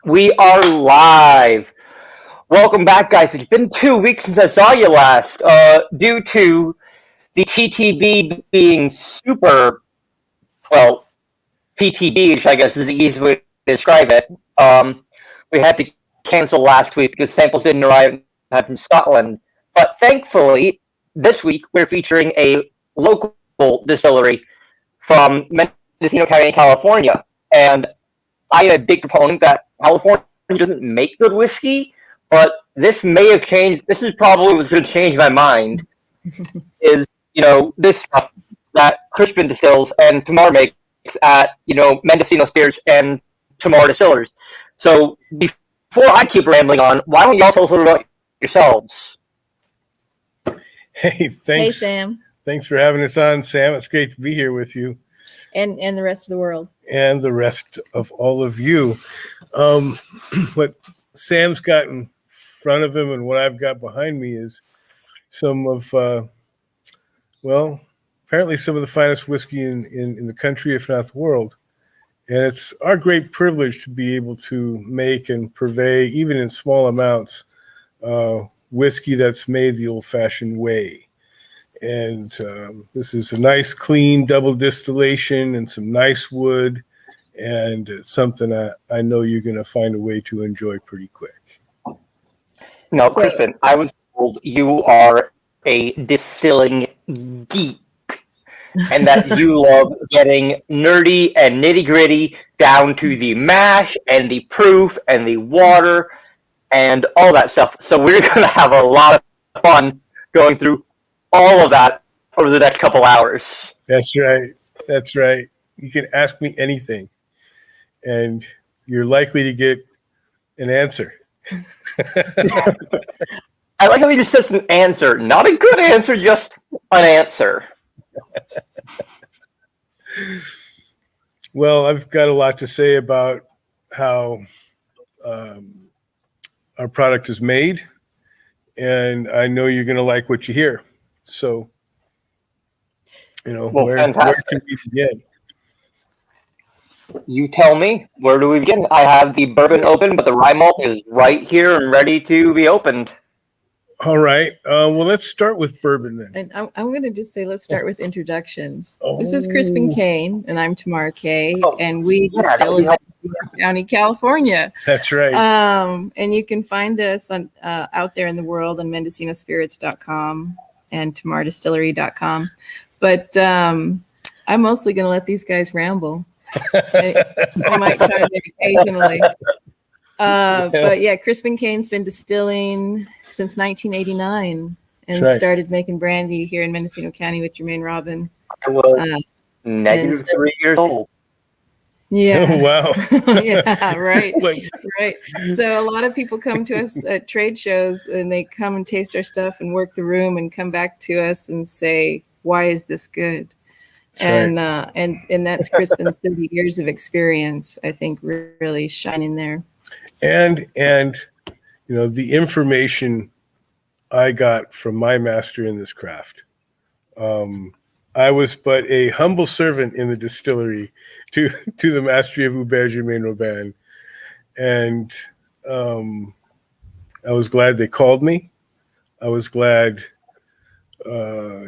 We are live. Welcome back, guys. It's been 2 weeks since I saw you last. Due to the TTB being super, well, TTB, which I guess is the easiest way to describe it, we had to cancel last week because samples didn't arrive from Scotland. But thankfully, this week we're featuring a local distillery from Mendocino County, California. And I am a big proponent that California doesn't make good whiskey, but this may have changed. This is probably what's going to change my mind. Is this stuff that Crispin distills and Tamar makes at Mendocino Spirits and Tamar Distillers. So before I keep rambling on, why don't you all tell us a little about yourselves? Hey, thanks. Hey, Sam. Thanks for having us on, Sam. It's great to be here with you. And the rest of the world. And the rest of all of you. What Sam's got in front of him and what I've got behind me is some of, apparently some of the finest whiskey in the country, if not the world. And it's our great privilege to be able to make and purvey, even in small amounts, whiskey that's made the old-fashioned way. And this is a nice, clean double distillation and some nice wood. And it's something I know you're going to find a way to enjoy pretty quick. Now, Crispin, I was told you are a distilling geek and that you love getting nerdy and nitty-gritty down to the mash and the proof and the water and all that stuff. So we're going to have a lot of fun going through all of that over the next couple hours. That's right. That's right. You can ask me anything, and you're likely to get an answer. I like how he just says an answer. Not a good answer, just an answer. Well, I've got a lot to say about how our product is made, and I know you're going to like what you hear. So, where can we begin? You tell me. Where do we begin? I have the bourbon open, but the rye malt is right here and ready to be opened. All right. Well, let's start with bourbon then. And I'm going to just say, let's start with introductions. Oh. This is Crispin Cain, and I'm Tamar Kaye, and we distill in Mendocino County, California. That's right. And you can find us on out there in the world on mendocinospirits.com and tamardistillery.com. But I'm mostly going to let these guys ramble. I might try it occasionally. But yeah, Crispin Cain's been distilling since 1989 and started making brandy here in Mendocino County with Jermaine Robin. I was negative 3 years old. Yeah. Oh, wow. Yeah, right. Right. So a lot of people come to us at trade shows and they come and taste our stuff and work the room and come back to us and say, why is this good? And that's Crispin's 30 years of experience, I think, really shining there. And the information I got from my master in this craft. I was but a humble servant in the distillery to the mastery of Hubert Germain Robin. And I was glad they called me. I was glad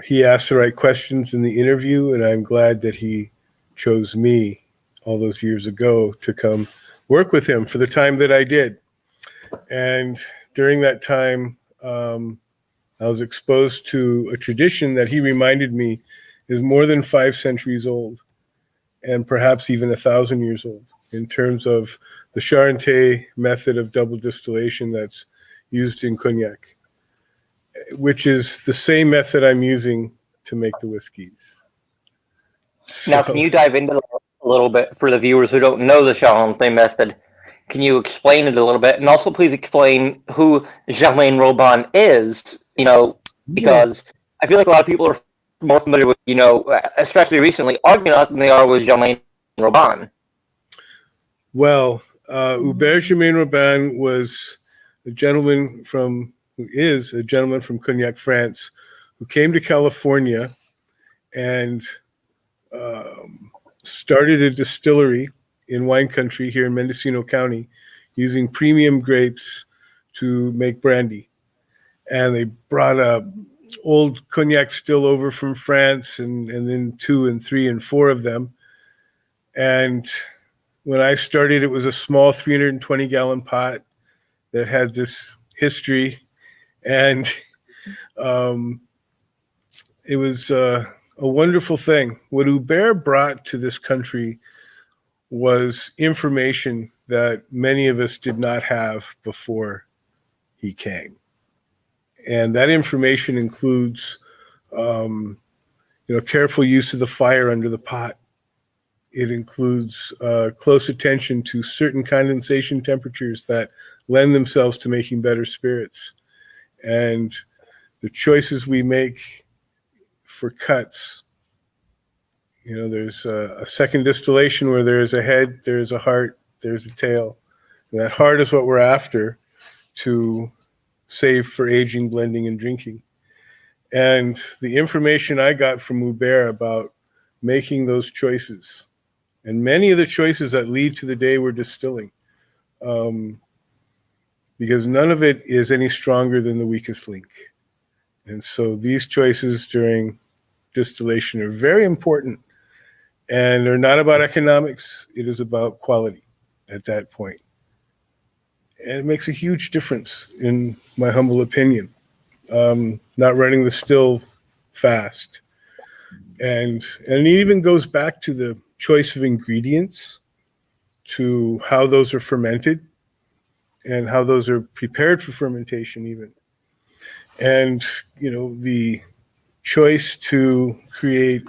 he asked the right questions in the interview, and I'm glad that he chose me all those years ago to come work with him for the time that I did. And during that time, I was exposed to a tradition that he reminded me is more than 5 centuries old and perhaps even 1,000 years old in terms of the Charente method of double distillation that's used in cognac, which is the same method I'm using to make the whiskeys. Now, can you dive into a little bit for the viewers who don't know the Charente method? Can you explain it a little bit? And also please explain who Germain Robin is, because I feel like a lot of people are more familiar with, especially recently, arguing than they are with Germain Robin. Well, Hubert Germain Robin was a gentleman from Cognac, France, who came to California and started a distillery in wine country here in Mendocino County. using premium grapes to make brandy. And they brought a old cognac still over from France, and then 2 and 3 and 4 of them. And when I started, it was a small 320-gallon pot that had this history. And it was a wonderful thing. What Hubert brought to this country was information that many of us did not have before he came. And that information includes, careful use of the fire under the pot. It includes close attention to certain condensation temperatures that lend themselves to making better spirits. And the choices we make for cuts, there's a second distillation where there's a head, there's a heart, there's a tail. And that heart is what we're after to save for aging, blending, and drinking. And the information I got from Hubert about making those choices, and many of the choices that lead to the day we're distilling, because none of it is any stronger than the weakest link. And so these choices during distillation are very important, and they're not about economics. It is about quality at that point. And it makes a huge difference, in my humble opinion. Not running the still fast. And it even goes back to the choice of ingredients, to how those are fermented, and how those are prepared for fermentation even. And, the choice to create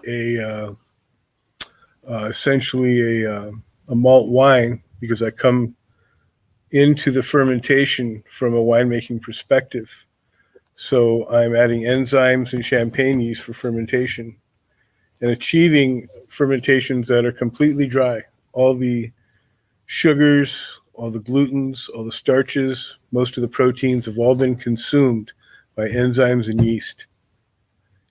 essentially a malt wine, because I come into the fermentation from a winemaking perspective. So I'm adding enzymes and champagne yeast for fermentation and achieving fermentations that are completely dry. All the sugars, all the glutens, all the starches, most of the proteins have all been consumed by enzymes and yeast.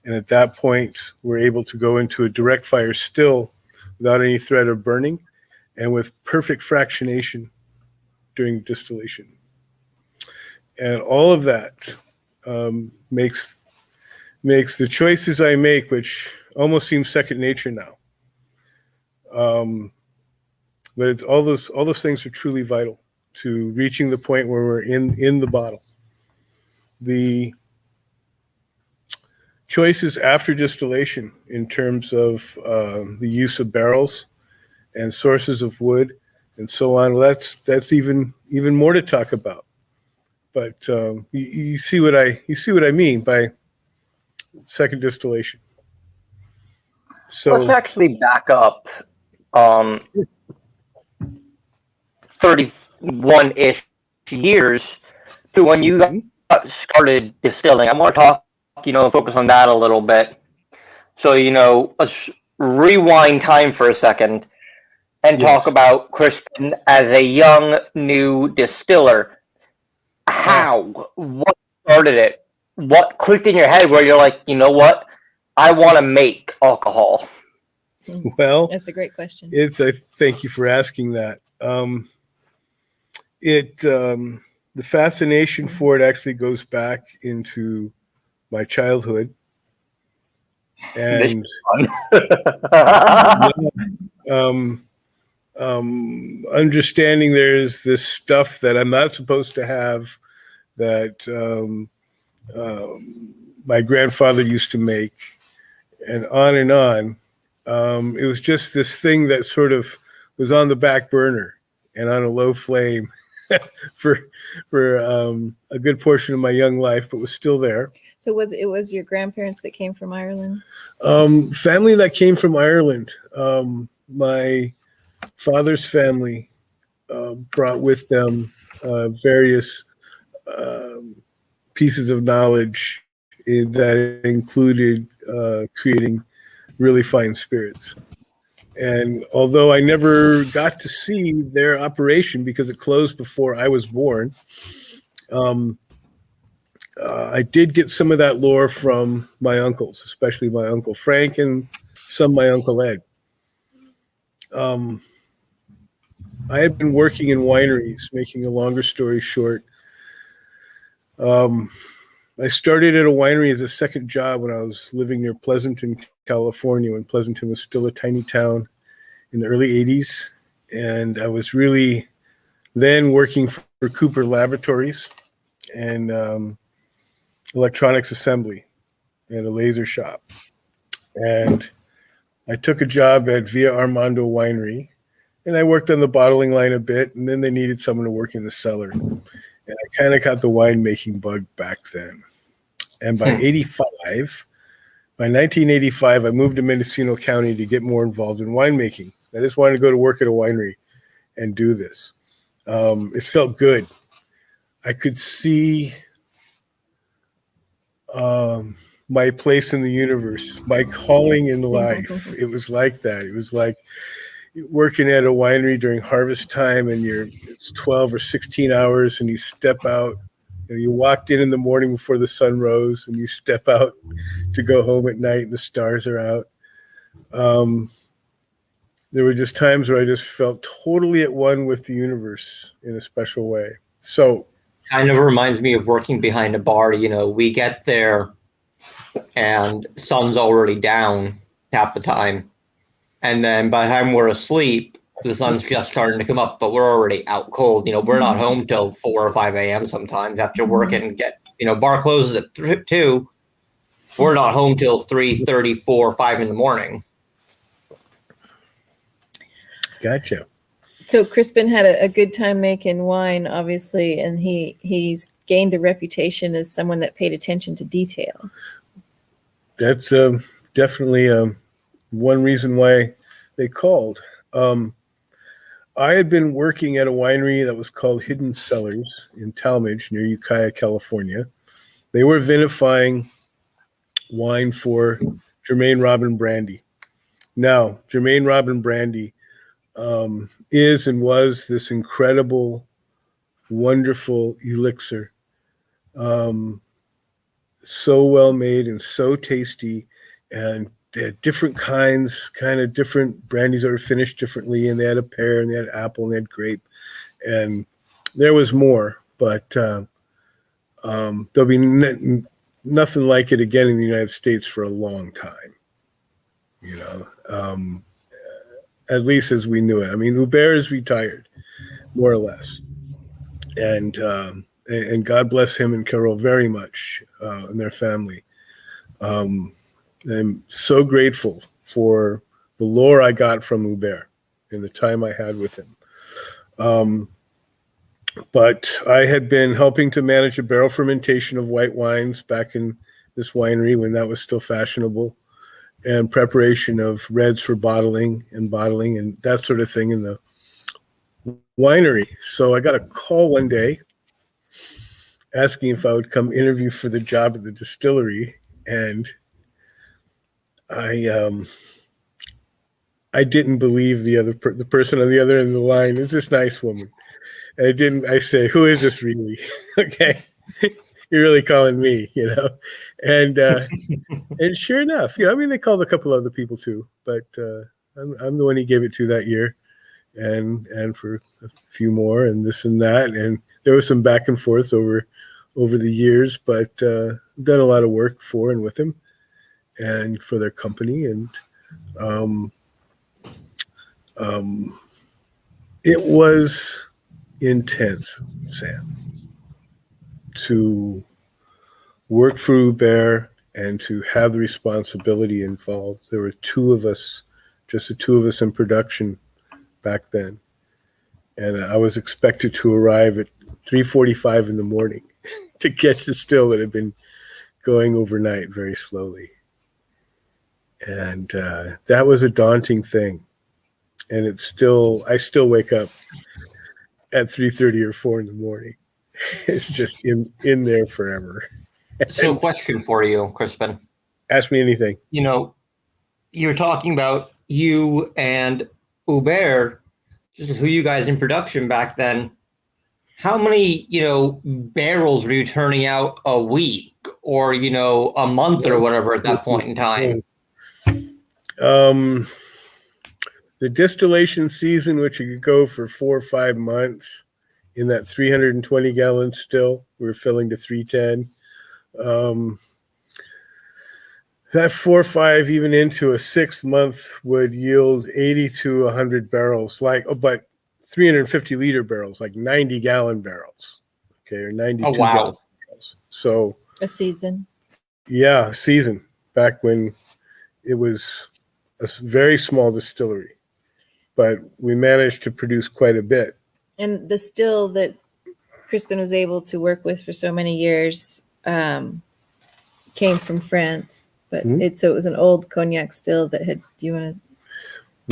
And at that point, we're able to go into a direct fire still without any threat of burning and with perfect fractionation during distillation. And all of that makes the choices I make, which almost seem second nature now. But it's all those things are truly vital to reaching the point where we're in the bottle. The choices after distillation in terms of the use of barrels and sources of wood and so on, well, that's even more to talk about. But you see what I mean by second distillation. So let's actually back up 31-ish years to when you got started distilling. I want to talk, focus on that a little bit. So, let's rewind time for a second and talk about Crispin as a young, new distiller. What started it? What clicked in your head where you're like, you know what? I want to make alcohol. Well, that's a great question. Thank you for asking that. The fascination for it actually goes back into my childhood, and understanding there's this stuff that I'm not supposed to have that my grandfather used to make, and on and on. It was just this thing that sort of was on the back burner and on a low flame for a good portion of my young life, but was still there. So it was your grandparents that came from Ireland? Family that came from Ireland. My father's family brought with them various pieces of knowledge that included creating really fine spirits. And although I never got to see their operation because it closed before I was born, I did get some of that lore from my uncles, especially my Uncle Frank and some of my Uncle Ed. I had been working in wineries, making a longer story short. I started at a winery as a second job when I was living near Pleasanton, California, when Pleasanton was still a tiny town in the early 80s. And I was really then working for Cooper Laboratories and electronics assembly at a laser shop. And I took a job at Via Armando Winery, and I worked on the bottling line a bit, and then they needed someone to work in the cellar. And I kind of got the winemaking bug back then. And by 1985, I moved to Mendocino County to get more involved in winemaking. I just wanted to go to work at a winery and do this. It felt good. I could see my place in the universe, my calling in life. It was like that. It was like working at a winery during harvest time, and it's 12 or 16 hours, and you step out. You walked in the morning before the sun rose, and you step out to go home at night, and the stars are out. There were just times where I just felt totally at one with the universe in a special way. So, kind of reminds me of working behind a bar. We get there and sun's already down half the time. And then by the time we're asleep, the sun's just starting to come up, but we're already out cold. We're not home till 4 or 5 a.m. sometimes after working and bar closes at 2. We're not home till 3:30, 4, 5 in the morning. Gotcha. So Crispin had a good time making wine, obviously, and he's gained a reputation as someone that paid attention to detail. That's definitely one reason why they called. I had been working at a winery that was called Hidden Cellars in Talmadge near Ukiah, California. They were vinifying wine for Jermaine Robin Brandy. Now, Jermaine Robin Brandy is and was this incredible, wonderful elixir. So well made and so tasty, and they had different kinds, kind of different brandies that were finished differently, and they had a pear, and they had apple, and they had grape, and there was more, but there'll be nothing like it again in the United States for a long time, at least as we knew it. I mean, Hubert is retired, more or less, and God bless him and Carol very much and their family. I'm so grateful for the lore I got from Hubert and the time I had with him. But I had been helping to manage a barrel fermentation of white wines back in this winery when that was still fashionable, and preparation of reds for bottling and that sort of thing in the winery. So I got a call one day asking if I would come interview for the job at the distillery, and I didn't believe the person on the other end of the line. It's this nice woman. And I say, who is this really? Okay. You're really calling me, and sure enough, they called a couple other people too, but I'm the one he gave it to that year, and for a few more and this and that. And there was some back and forth over the years, but done a lot of work for and with him and for their company. And it was intense, Sam, to work for Hubert and to have the responsibility involved. There were just the two of us in production back then. And I was expected to arrive at 3:45 in the morning to catch the still that had been going overnight very slowly. And that was a daunting thing. And I still wake up at 3:30 or 4 in the morning. It's just in there forever. So, question for you, Crispin. Ask me anything. You're talking about you and Hubert, just who you guys in production back then. How many, barrels were you turning out a week or, a month or whatever at that point in time? the distillation season, which you could go for 4 or 5 months in that 320 gallon still, we were filling to 310. That 4 or 5, even into a 6 month, would yield 80 to 100 barrels, but 350 liter barrels, like 90 gallon barrels, okay, or 92 gallon barrels. So a season. Yeah, season, back when it was a very small distillery, but we managed to produce quite a bit. And the still that Crispin was able to work with for so many years came from France, but it was an old cognac still that had. Do you want to?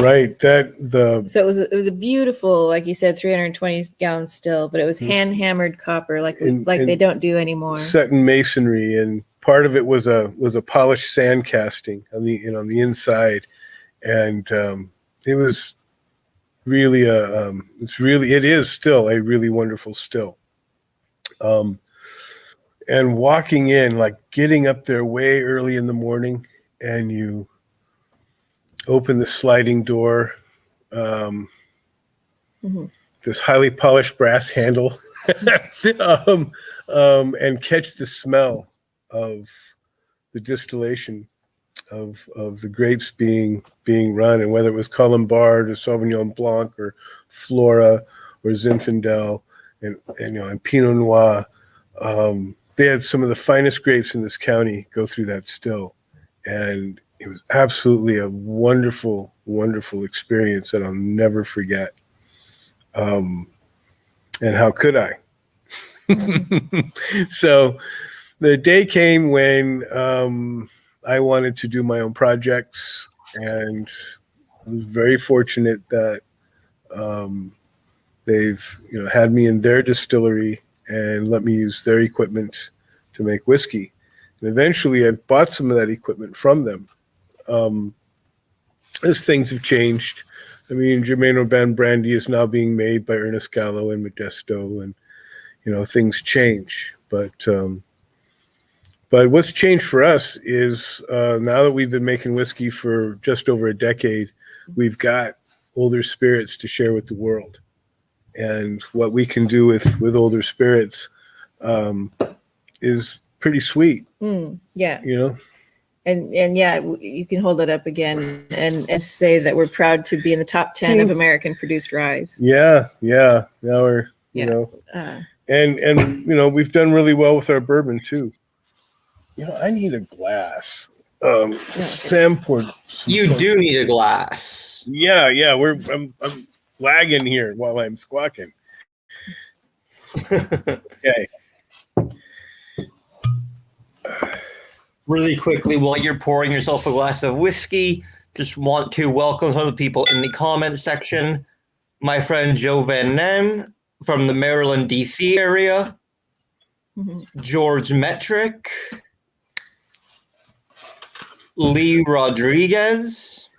Right, So it was a beautiful, like you said, 320 gallon still, but it was hand hammered copper, like they don't do anymore. Set in masonry, and part of it was a polished sand casting on the inside, and it was really it is still a really wonderful still. And walking in, like getting up there way early in the morning, and you open the sliding door, this highly polished brass handle, and catch the smell of the distillation of the grapes being run, and whether it was Colombard or Sauvignon Blanc or Flora or Zinfandel and Pinot Noir. They had some of the finest grapes in this county go through that still, and it was absolutely a wonderful, wonderful experience that I'll never forget. And how could I? So the day came when I wanted to do my own projects, and I was very fortunate that they've had me in their distillery and let me use their equipment to make whiskey. And eventually I bought some of that equipment from them. As things have changed, I mean, Germain Urbain brandy is now being made by Ernest Gallo and Modesto, and things change. But what's changed for us is now that we've been making whiskey for just over a decade, we've got older spirits to share with the world, and what we can do with older spirits is pretty sweet. Yeah. And yeah, you can hold it up again and say that we're proud to be in the top 10 of American produced rye. Yeah. Now we're, and we've done really well with our bourbon too. I need a glass. Sam poured. You do need a glass. Yeah. I'm lagging here while I'm squawking. Okay. Really quickly, while you're pouring yourself a glass of whiskey, just want to welcome some of the people in the comment section. My friend Joe Van Nem from the Maryland, D.C. area. George Metric. Lee Rodrigues.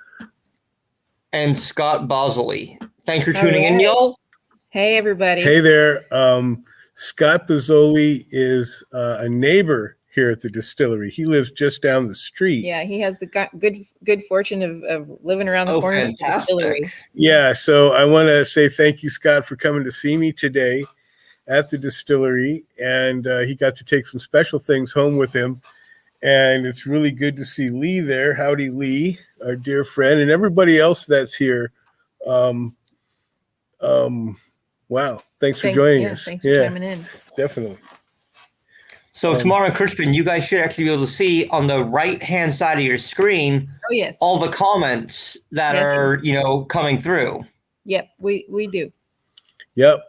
And Scott Bozzoli. Thanks for tuning in, y'all. Hey, everybody. Hey there. Scott Bozzoli is a neighbor here at the distillery. He lives just down the street. Yeah, he has the good fortune of living around the corner of the distillery. Yeah, so I want to say thank you, Scott, for coming to see me today at the distillery. And he got to take some special things home with him. And it's really good to see Lee there. Howdy, Lee, our dear friend, and everybody else that's here. Wow, thanks for joining us. Thanks for chiming in. Definitely. So Tamar and Crispin, you guys should actually be able to see on the right-hand side of your screen all the comments that are, coming through. Yep, we do. Yep.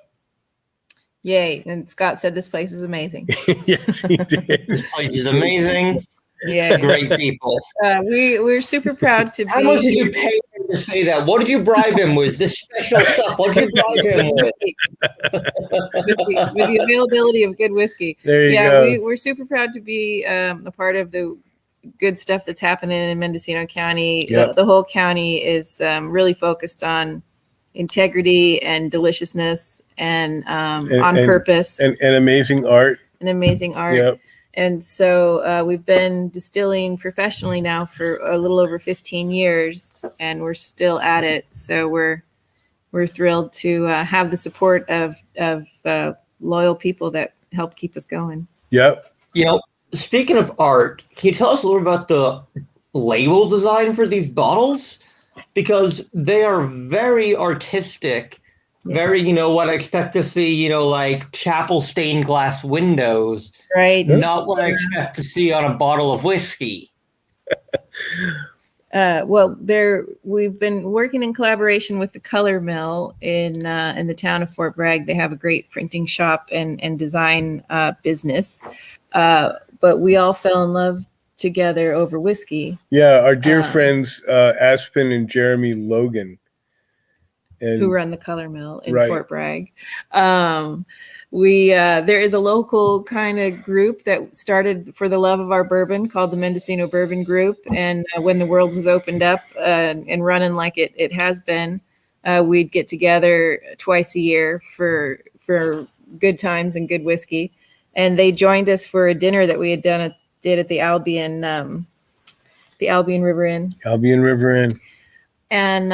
Yay. And Scott said this place is amazing. Yes, he did. This place is amazing. Yeah. Great people. We're super proud to be. How much did you pay him to say that? What did you bribe him with? This special stuff. What did you bribe him with? with the availability of good whiskey. There you go. We're super proud to be a part of the good stuff that's happening in Mendocino County. Yep. The whole county is really focused on integrity and deliciousness and on purpose. And amazing art. And amazing art. Yep. And so we've been distilling professionally now for a little over 15 years, and we're still at it. So we're thrilled to have the support of loyal people that help keep us going. Yep. Speaking of art, can you tell us a little about the label design for these bottles? Because they are very artistic, very, what I expect to see, like chapel stained glass windows. Right. Not what I expect to see on a bottle of whiskey. We've been working in collaboration with the Color Mill in the town of Fort Bragg. They have a great printing shop and design business. But we all fell in love together over whiskey. Yeah, our dear friends Aspen and Jeremy Logan, who run the Color Mill in Fort Bragg. There is a local kind of group that started for the love of our bourbon called the Mendocino Bourbon Group. And when the world was opened up and running like it has been, we'd get together twice a year for good times and good whiskey. And they joined us for a dinner that we had did at the Albion River Inn. Albion River Inn. And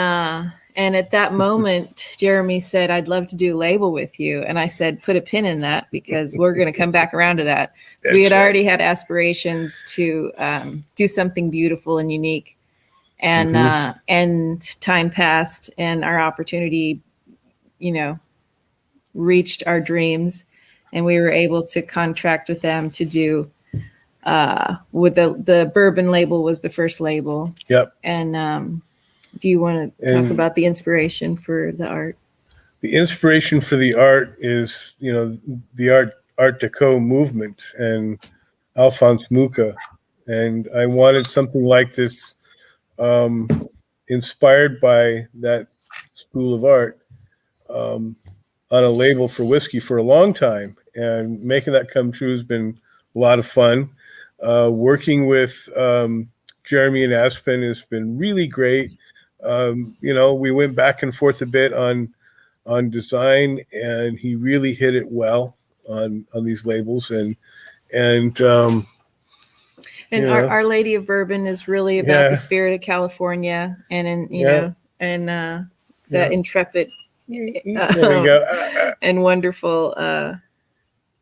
at that moment, Jeremy said, "I'd love to do a label with you." And I said, "Put a pin in that, because we're going to come back around to that." So we had already had aspirations to do something beautiful and unique. And time passed, and our opportunity, reached our dreams, and we were able to contract with them to do with the bourbon label was the first label. Yep. And do you want to talk about the inspiration for the art? The inspiration for the art is, the Art Deco movement and Alphonse Mucha. And I wanted something like this, inspired by that school of art, on a label for whiskey for a long time. And making that come true has been a lot of fun. Working with Jeremy and Aspen has been really great. We went back and forth a bit on design, and he really hit it well on these labels. And Our Lady of Bourbon is really about the spirit of California, and that intrepid and wonderful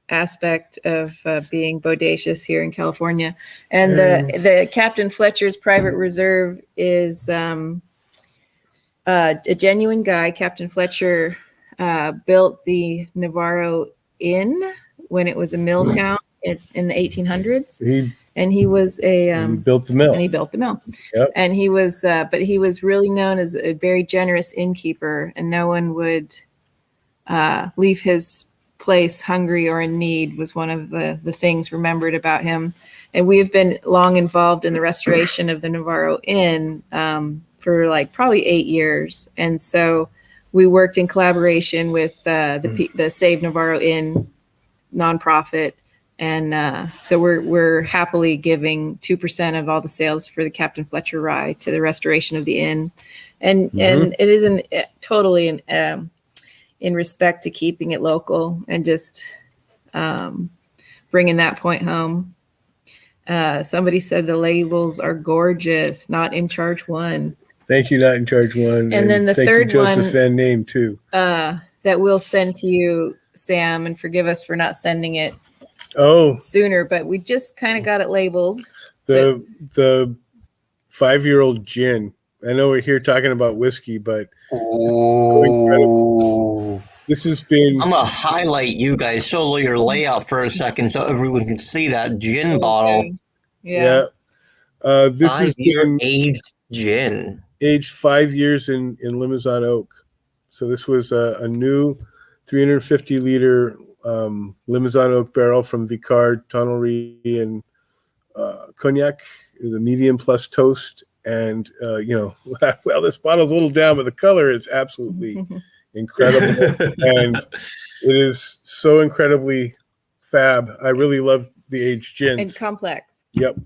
aspect of being bodacious here in California. And the Captain Fletcher's Private Reserve is a genuine guy. Captain Fletcher built the Navarro Inn when it was a mill town in the 1800s. He built the mill. Yep. And he was, but he was really known as a very generous innkeeper, and no one would leave his place hungry or in need was one of the things remembered about him. And we have been long involved in the restoration of the Navarro Inn for probably 8 years. And so we worked in collaboration with the Save Navarro Inn nonprofit. And so we're happily giving 2% of all the sales for the Captain Fletcher Rye to the restoration of the inn. And it is totally in respect to keeping it local and just bringing that point home. Somebody said the labels are gorgeous, not in charge one. Thank you, not in charge one. And then the third one, Joseph name too. That we'll send to you, Sam, and forgive us for not sending it sooner, but we just kind of got it labeled. The 5-year-old gin. I know we're here talking about whiskey, but this has been. I'm gonna highlight you guys, show your layout for a second, so everyone can see that gin bottle. Yeah. This has been aged gin, aged 5 years in Limousin oak. So this was a new 350 liter Limousin oak barrel from Vicard Tonnery and Cognac. It was a medium plus toast. And, well, this bottle's a little down, but the color is absolutely incredible. And it is so incredibly fab. I really love the aged gins. And complex. Yep.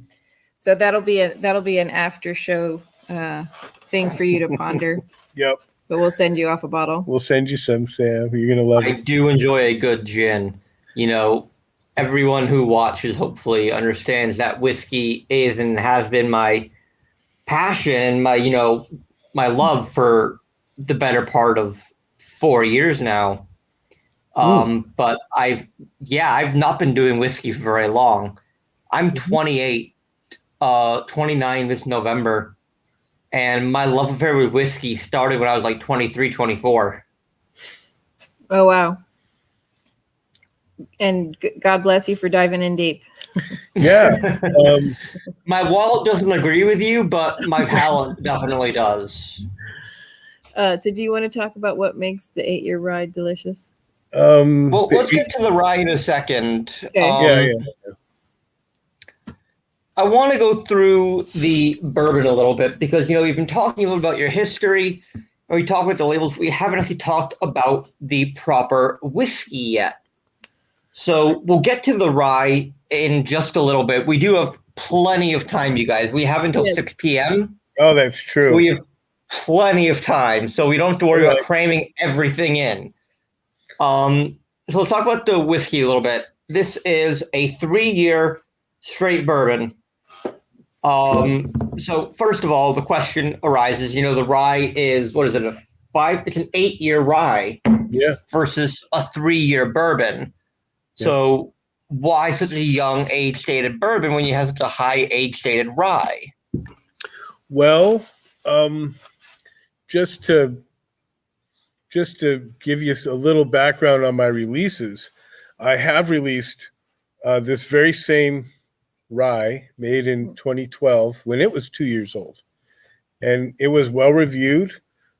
So that'll be an after show thing for you to ponder. Yep. But we'll send you off a bottle. We'll send you some, Sam. You're going to love it. I do enjoy a good gin. everyone who watches hopefully understands that whiskey is and has been my passion, my love for the better part of 4 years now. But I've not been doing whiskey for very long. I'm 28, 29 this November, and my love affair with whiskey started when I was like 23, 24. Oh, wow. And God bless you for diving in deep. Yeah. My wallet doesn't agree with you, but my palate definitely does. Did you want to talk about what makes the 8-year rye delicious? Well, let's get to the rye in a second. Okay. I want to go through the bourbon a little bit because, we've been talking a little about your history. And we talked about the labels. We haven't actually talked about the proper whiskey yet. So we'll get to the rye in just a little bit. We do have plenty of time, you guys. We have until 6 p.m. Oh, that's true. So we have plenty of time. So we don't have to worry about cramming everything in. So let's talk about the whiskey a little bit. This is a 3-year straight bourbon. So first of all, the question arises, the rye is, it's an 8-year rye versus a 3-year bourbon. So why such a young age-stated bourbon when you have such a high age-stated rye? Well, just to give you a little background on my releases, I have released this very same rye made in 2012 when it was 2 years old. And it was well reviewed.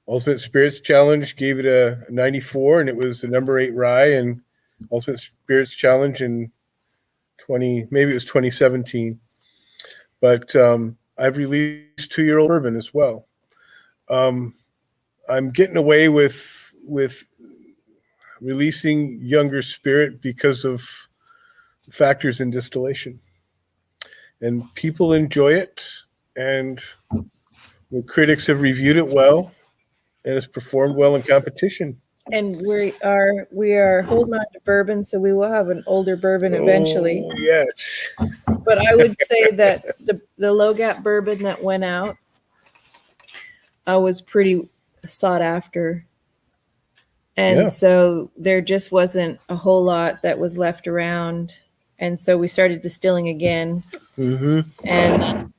Ultimate Spirits Challenge gave it a 94, and it was the number 8 rye in Ultimate Spirits Challenge in 2017. But I've released 2-year-old bourbon as well. I'm getting away with releasing younger spirit because of factors in distillation. And people enjoy it, and the critics have reviewed it well, and it's performed well in competition. And we are holding on to bourbon, so we will have an older bourbon eventually. Oh, yes. But I would say that the Low Gap Bourbon that went out was pretty sought after. And so there just wasn't a whole lot that was left around. And so we started distilling again. Mm-hmm. And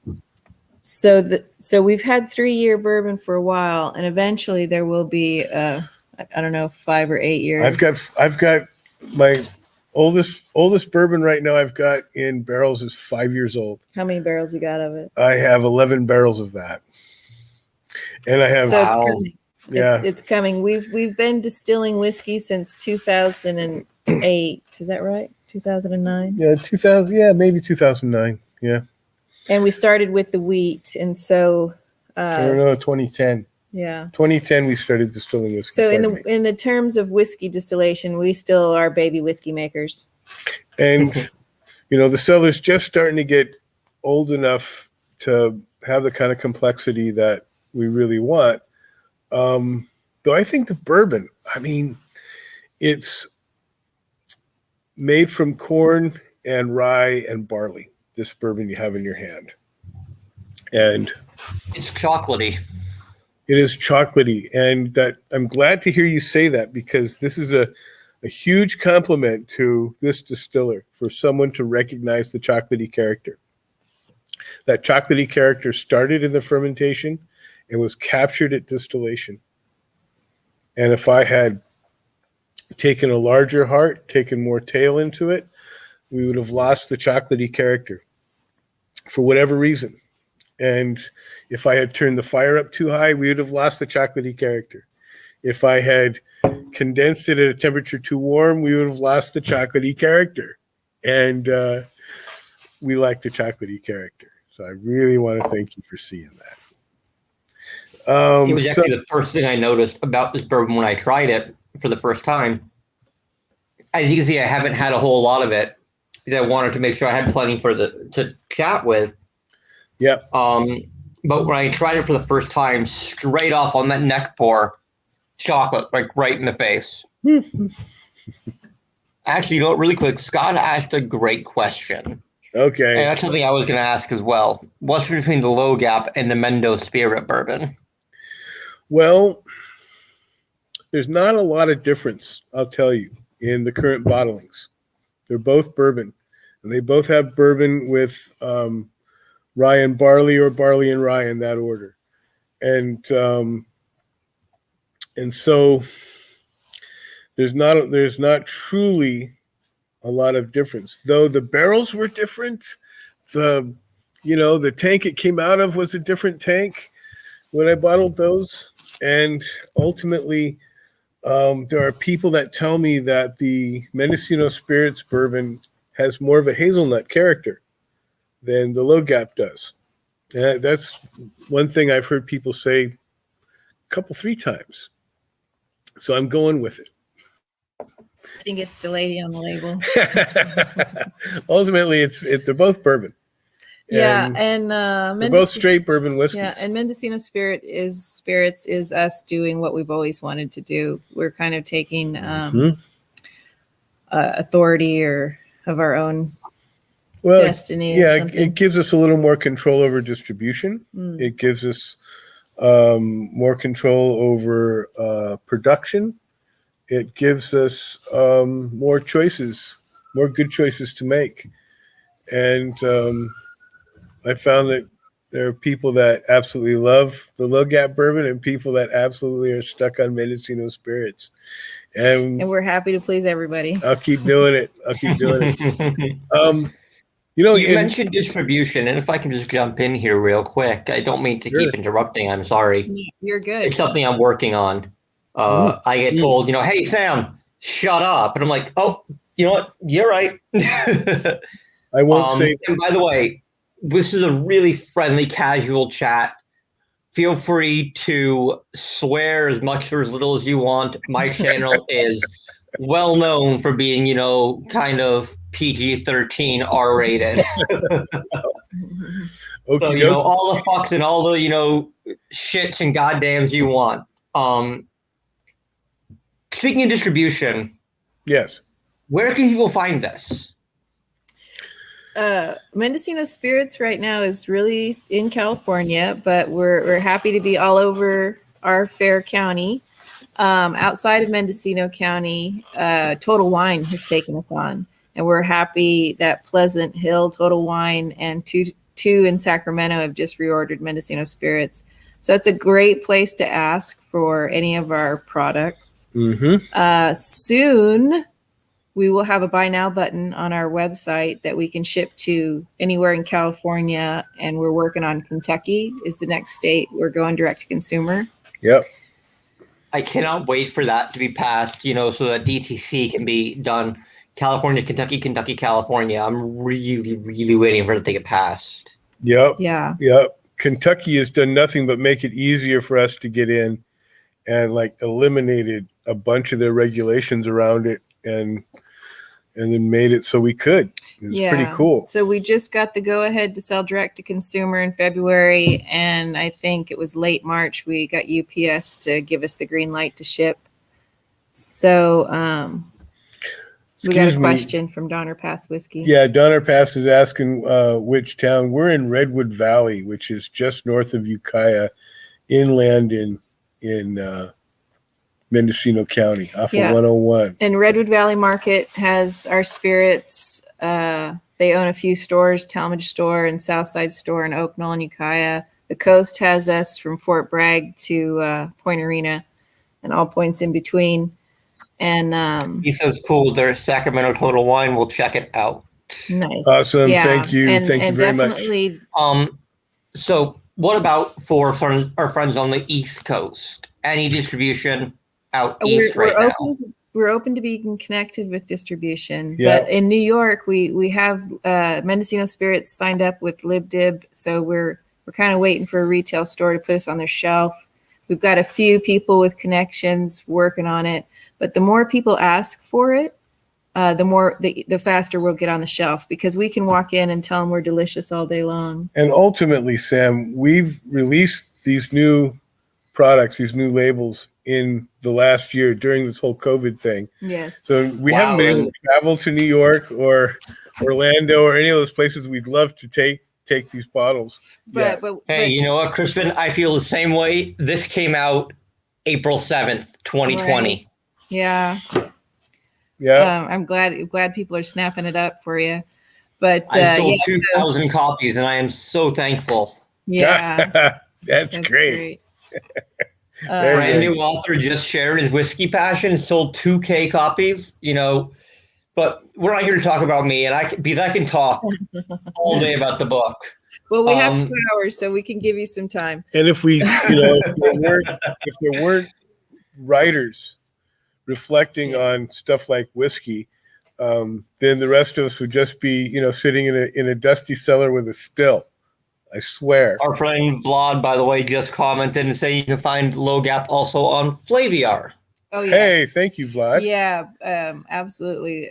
so we've had 3-year bourbon for a while, and eventually there will be I don't know, 5 or 8 years. I've got my oldest bourbon right now I've got in barrels is 5 years old. How many barrels you got of it? I have 11 barrels of that. And I have it's coming. Yeah. It's coming. We've been distilling whiskey since 2008. Is that right? 2009? Yeah, 2000. Yeah, maybe 2009. Yeah. And we started with the wheat, and so I don't know, 2010. Yeah. 2010 we started distilling whiskey. So in the terms of whiskey distillation, we still are baby whiskey makers. And the cellar's just starting to get old enough to have the kind of complexity that we really want. Though I think the bourbon, it's made from corn and rye and barley, this bourbon you have in your hand. And it's chocolatey. It is chocolatey, and that I'm glad to hear you say that, because this is a huge compliment to this distiller for someone to recognize the chocolatey character. That chocolatey character started in the fermentation and was captured at distillation. And if I had taken a larger heart, taken more tail into it, we would have lost the chocolatey character for whatever reason. And if I had turned the fire up too high, we would have lost the chocolatey character. If I had condensed it at a temperature too warm, we would have lost the chocolatey character. And we like the chocolatey character. So I really want to thank you for seeing that. It was actually the first thing I noticed about this bourbon when I tried it for the first time. As you can see, I haven't had a whole lot of it because I wanted to make sure I had plenty to chat with. Yeah. But when I tried it for the first time, straight off on that neck pour, chocolate, like right in the face. Actually, you know what, really quick, Scott asked a great question. Okay. And that's something I was going to ask as well. What's between the Low Gap and the Mendocino Spirit Bourbon? Well, there's not a lot of difference, I'll tell you, in the current bottlings. They're both bourbon. And they both have bourbon with rye and barley or barley and rye in that order. And so there's not truly a lot of difference. Though the barrels were different, the tank it came out of was a different tank when I bottled those. And ultimately, there are people that tell me that the Mendocino Spirits Bourbon has more of a hazelnut character than the Low Gap does. That's one thing I've heard people say three times. So I'm going with it. I think it's the lady on the label. Ultimately, they're both bourbon. And they're both straight bourbon whiskeys. Yeah, and Mendocino Spirits is us doing what we've always wanted to do. We're kind of taking authority of our own destiny. Yeah, it gives us a little more control over distribution. It gives us more control over production. It gives us more choices, more good choices to make. And I found that there are people that absolutely love the Low Gap bourbon and people that absolutely are stuck on Mendocino Spirits. And we're happy to please everybody. I'll keep doing it. You mentioned distribution, and if I can just jump in here real quick, I don't mean to keep interrupting. I'm sorry. You're good. It's something I'm working on. I get told, hey, Sam, shut up. And I'm like, oh, you know what? You're right. I won't say. And by the way, this is a really friendly, casual chat. Feel free to swear as much or as little as you want. My channel is well known for being, kind of PG-13 R-rated. Okay, so, all the fucks and all the, shits and goddams you want. Speaking of distribution. Yes. Where can people find this? Mendocino Spirits right now is really in California, but we're happy to be all over our fair county. Outside of Mendocino County, Total Wine has taken us on, and we're happy that Pleasant Hill, Total Wine, and two in Sacramento have just reordered Mendocino Spirits. So it's a great place to ask for any of our products. Soon, we will have a buy now button on our website that we can ship to anywhere in California. And we're working on Kentucky is the next state. We're going direct to consumer. Yep. I cannot wait for that to be passed, so that DTC can be done. California, Kentucky, California. I'm really, really waiting for it to get passed. Yep. Yeah. Yep. Kentucky has done nothing but make it easier for us to get in and eliminated a bunch of their regulations around it and then made it so we could. It was pretty cool. So we just got the go ahead to sell direct to consumer in February. And I think it was late March, we got UPS to give us the green light to ship. So we got a question from Donner Pass Whiskey. Yeah, Donner Pass is asking which town. We're in Redwood Valley, which is just north of Ukiah, inland in Mendocino County, off of 101. And Redwood Valley Market has our spirits. They own a few stores, Talmadge Store and Southside Store in Oak Knoll and Ukiah. The coast has us from Fort Bragg to Point Arena and all points in between. And he says, cool, there's Sacramento Total Wine. We'll check it out. Nice. Awesome. Yeah. Thank you. Thank you very much. So what about for our friends on the East Coast? Any distribution out east now? We're open to being connected with distribution. Yeah. But in New York, we have Mendocino Spirits signed up with LibDib. So we're kind of waiting for a retail store to put us on their shelf. We've got a few people with connections working on it. But the more people ask for it, the faster we'll get on the shelf, because we can walk in and tell them we're delicious all day long. And ultimately, Sam, we've released these new products, these new labels in the last year during this whole COVID thing. Yes. So we haven't been able to travel to New York or Orlando or any of those places we'd love to take these bottles. But hey, you know what, Crispin? I feel the same way. This came out April 7th, 2020. Right. Yeah. Yeah. I'm glad people are snapping it up for you. But I sold 2,000 copies, and I am so thankful. Yeah. That's great. Brand new author just shared his whiskey passion, sold 2K copies, you know. But we're not here to talk about me, because I can talk all day about the book. Well, we have 2 hours, so we can give you some time. And if if there weren't writers reflecting on stuff like whiskey, then the rest of us would just be, sitting in a dusty cellar with a still. I swear. Our friend Vlad, by the way, just commented and saying you can find Low Gap also on Flaviar. Oh, yeah. Hey, thank you, Vlad. Yeah, absolutely.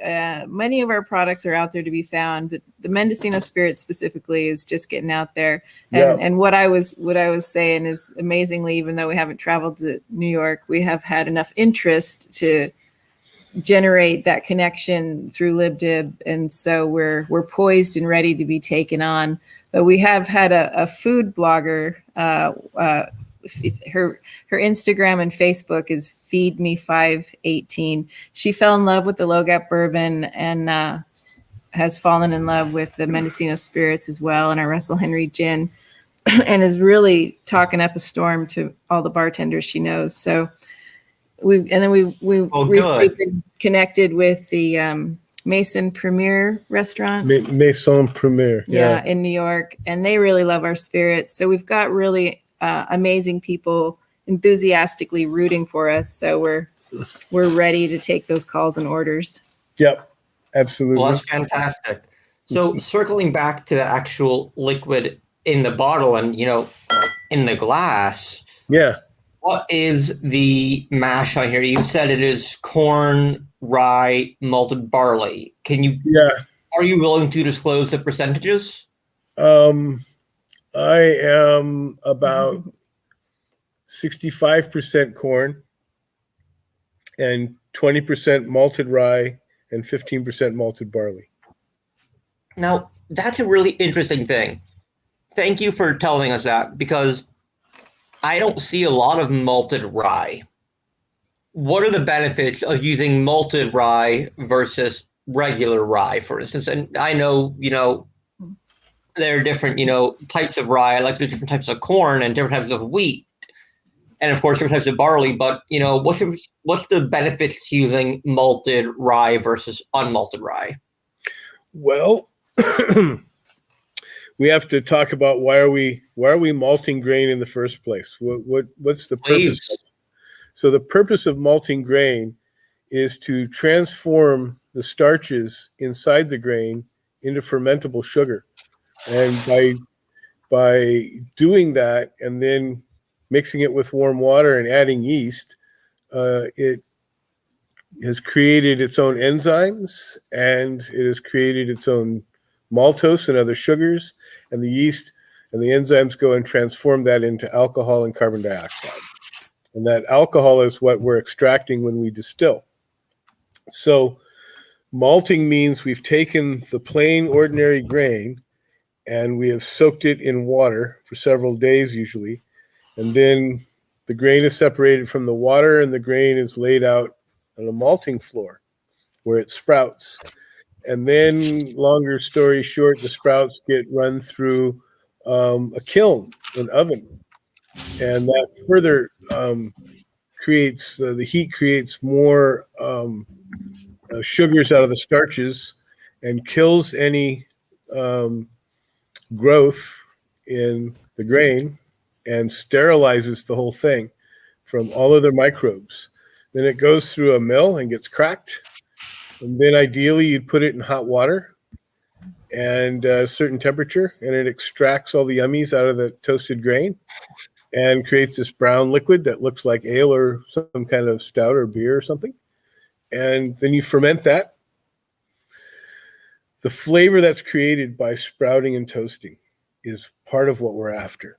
Many of our products are out there to be found, but the Mendocino Spirit specifically is just getting out there. And what I was saying is, amazingly, even though we haven't traveled to New York, we have had enough interest to generate that connection through LibDib, and so we're poised and ready to be taken on. But we have had a food blogger. Her Instagram and Facebook is Feed Me 518. She fell in love with the Low Gap Bourbon and has fallen in love with the Mendocino Spirits as well, and our Russell Henry Gin, and is really talking up a storm to all the bartenders she knows. So we recently been connected with the Maison Premier restaurant. Maison Premier. Yeah, in New York. And they really love our spirits. So we've got really amazing people enthusiastically rooting for us. So we're ready to take those calls and orders. Yep, absolutely. Well, that's fantastic. So circling back to the actual liquid in the bottle and, in the glass. Yeah. What is the mash on here? You said it is corn, rye, malted barley. Are you willing to disclose the percentages? I am about 65% corn and 20% malted rye and 15% malted barley. Now, that's a really interesting thing. Thank you for telling us that, because I don't see a lot of malted rye. What are the benefits of using malted rye versus regular rye, for instance? And I know, there are different, types of rye, like there's different types of corn and different types of wheat, and of course different types of barley. But what's the benefits to using malted rye versus unmalted rye? Well, we have to talk about why are we malting grain in the first place? What's the purpose? So the purpose of malting grain is to transform the starches inside the grain into fermentable sugar. And by doing that and then mixing it with warm water and adding yeast, it has created its own enzymes, and it has created its own maltose and other sugars, and the yeast and the enzymes go and transform that into alcohol and carbon dioxide. And that alcohol is what we're extracting when we distill. So malting means we've taken the plain ordinary grain and we have soaked it in water for several days usually. And then the grain is separated from the water and the grain is laid out on a malting floor where it sprouts. And then, longer story short, the sprouts get run through a kiln, an oven. And that further creates, the heat creates more sugars out of the starches and kills any growth in the grain and sterilizes the whole thing from all other microbes. Then it goes through a mill and gets cracked. And then ideally you'd put it in hot water and a certain temperature, and it extracts all the yummies out of the toasted grain and creates this brown liquid that looks like ale or some kind of stout or beer or something. And then you ferment that. The flavor that's created by sprouting and toasting is part of what we're after.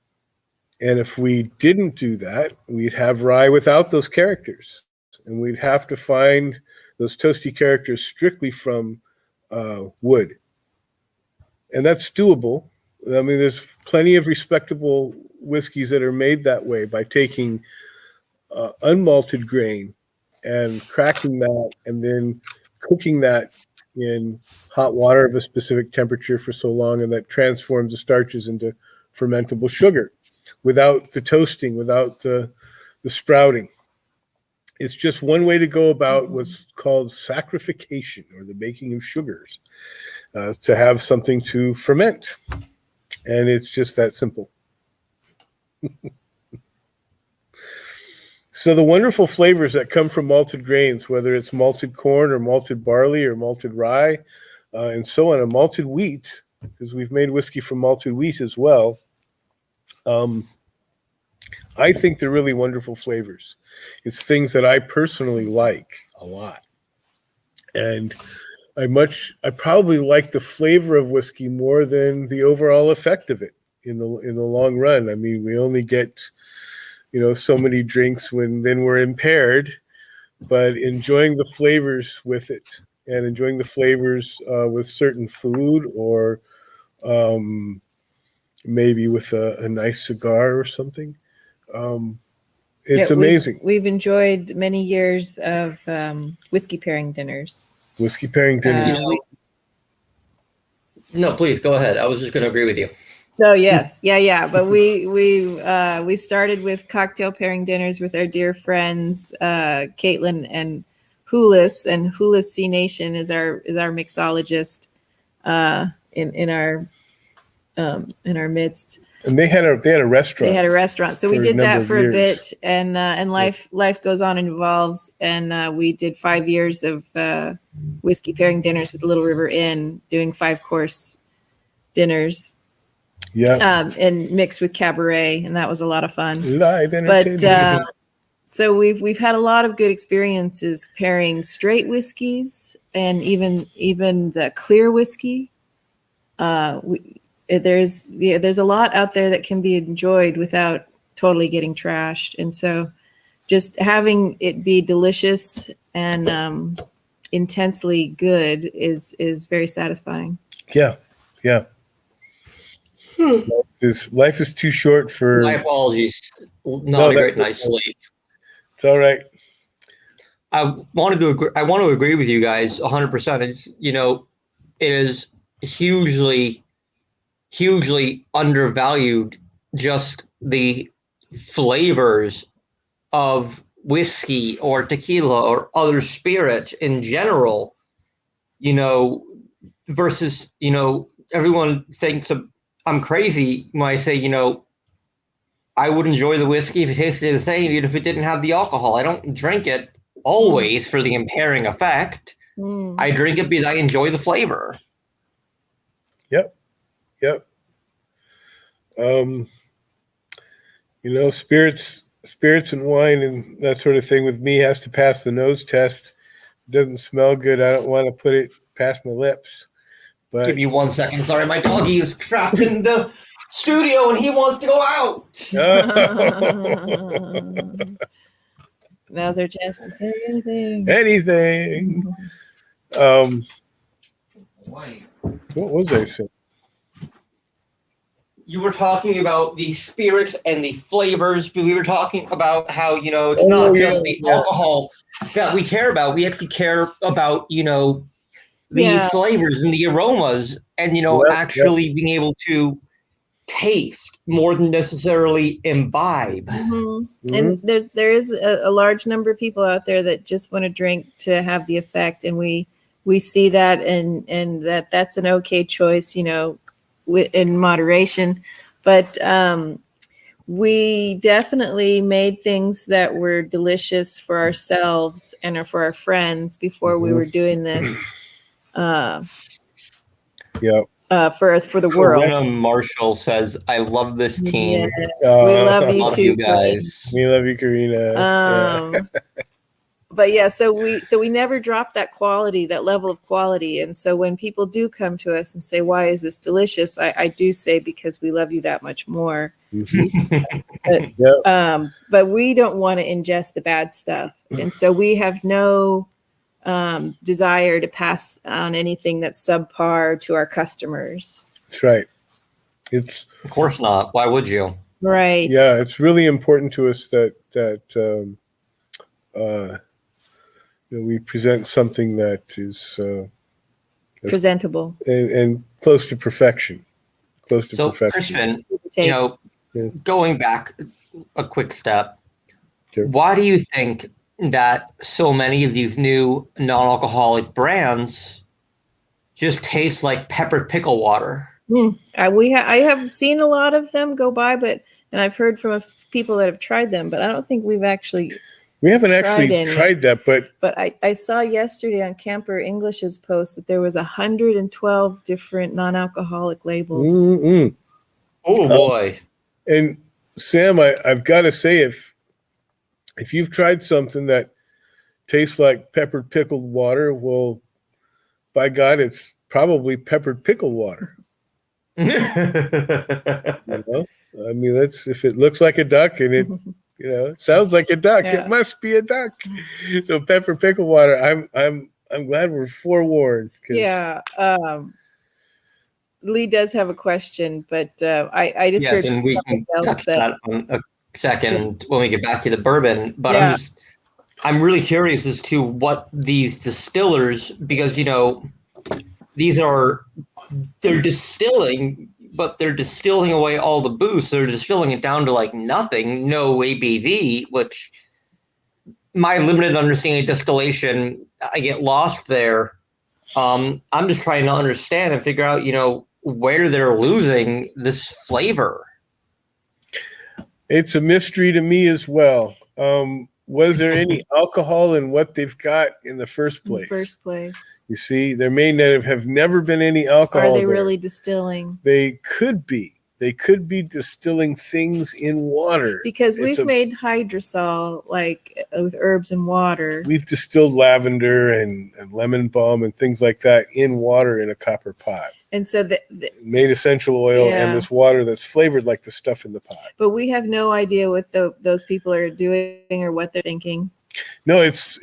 And if we didn't do that, we'd have rye without those characters. And we'd have to find those toasty characters strictly from wood. And that's doable. I mean, there's plenty of respectable whiskeys that are made that way by taking unmalted grain and cracking that and then cooking that in hot water of a specific temperature for so long, and that transforms the starches into fermentable sugar without the toasting, without the sprouting. It's just one way to go about what's called sacrification, or the making of sugars, to have something to ferment. And it's just that simple. So the wonderful flavors that come from malted grains, whether it's malted corn or malted barley or malted rye, and so on, and malted wheat, because we've made whiskey from malted wheat as well, I think they're really wonderful flavors. It's things that I personally like a lot. And I probably like the flavor of whiskey more than the overall effect of it in the long run. I mean, we only get, so many drinks when then we're impaired, but enjoying the flavors with it and enjoying the flavors with certain food, or maybe with a nice cigar or something. It's amazing. We've enjoyed many years of whiskey pairing dinners. Whiskey pairing dinners. No, please go ahead. I was just going to agree with you. Oh yes, yeah. But we started with cocktail pairing dinners with our dear friends Caitlin and Hulis, and Hulis C Nation is our mixologist in our midst. And they had a restaurant. They had a restaurant, so we did that for a bit, and life goes on and evolves. And we did 5 years of whiskey pairing dinners with the Little River Inn, doing 5-course dinners. Yeah, and mixed with cabaret, and that was a lot of fun. Live entertainment. But so we've had a lot of good experiences pairing straight whiskeys and even the clear whiskey. There's a lot out there that can be enjoyed without totally getting trashed, and so just having it be delicious and intensely good is very satisfying. Yeah. Life is too short for. My apologies. Not a great night's sleep. It's all right. I want to agree with you guys 100%. It's, it is hugely undervalued, just the flavors of whiskey or tequila or other spirits in general, versus, everyone thinks I'm crazy when I say, I would enjoy the whiskey if it tasted the same, even if it didn't have the alcohol. I don't drink it always for the impairing effect. I drink it because I enjoy the flavor. Yep. Spirits and wine and that sort of thing with me has to pass the nose test. It doesn't smell good. I don't want to put it past my lips. But give me 1 second. Sorry, my doggy is trapped in the studio and he wants to go out. Now's our chance to say anything. What was I saying? You were talking about the spirits and the flavors, but we were talking about how, it's not just the alcohol that we care about. We actually care about, the flavors and the aromas and, actually being able to taste more than necessarily imbibe. Mm-hmm. And there is a large number of people out there that just want to drink to have the effect. And we see that and that's an okay choice, in moderation. But we definitely made things that were delicious for ourselves and for our friends before we were doing this. For the world. Corinna Marshall says, "I love this team. Yes, we love you too, guys. We love you, Karina." But yeah, so we never drop that quality, that level of quality. And so when people do come to us and say, why is this delicious? I do say, because we love you that much more. But we don't want to ingest the bad stuff. And so we have no desire to pass on anything that's subpar to our customers. That's right. It's of course not. Why would you? Right. Yeah, it's really important to us that we present something that is presentable and close to perfection. So, Crispin, going back a quick step, sure. Why do you think that so many of these new non-alcoholic brands just taste like peppered pickle water? I have seen a lot of them go by, and I've heard from people that have tried them, but I don't think we haven't actually tried that. But I saw yesterday on Camper English's post that there was 112 different non-alcoholic labels. Mm-mm. Oh boy! And Sam, I've got to say, if you've tried something that tastes like peppered pickled water, well, by God, it's probably peppered pickled water. I mean, that's if it looks like a duck and it sounds like a duck, it must be a duck. So pepper pickle water. I'm glad we're forewarned. Yeah. Lee does have a question, but I just heard and we can touch that on a second when we get back to the bourbon. But I'm really curious as to what these distillers, because they're distilling, but they're distilling away all the booze. They're distilling it down to like nothing, no ABV, which my limited understanding of distillation, I get lost there. I'm just trying to understand and figure out, where they're losing this flavor. It's a mystery to me as well. Was there any alcohol in what they've got in the first place? You see, there may have never been any alcohol. Are they really distilling? They could be. They could be distilling things in water. Because we've made hydrosol, like with herbs and water. We've distilled lavender and lemon balm and things like that in water in a copper pot. And so made essential oil and this water that's flavored like the stuff in the pot. But we have no idea what those people are doing or what they're thinking. No, it's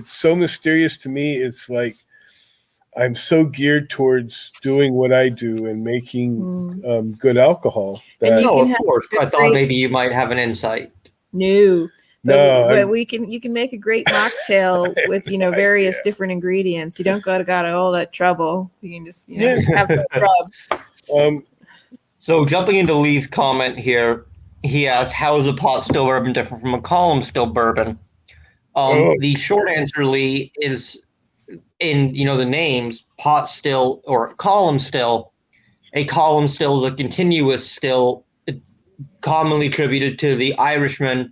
so mysterious to me. It's like I'm so geared towards doing what I do and making good alcohol. Of course. I thought maybe you might have an insight. No. But you can make a great mocktail with various different ingredients. You don't got all that trouble. You can just have the rub. So jumping into Lee's comment here, he asked, "How is a pot still bourbon different from a column still bourbon?" The short answer, Lee, is in the names pot still or column still. A column still is a continuous still, commonly attributed to the Irishman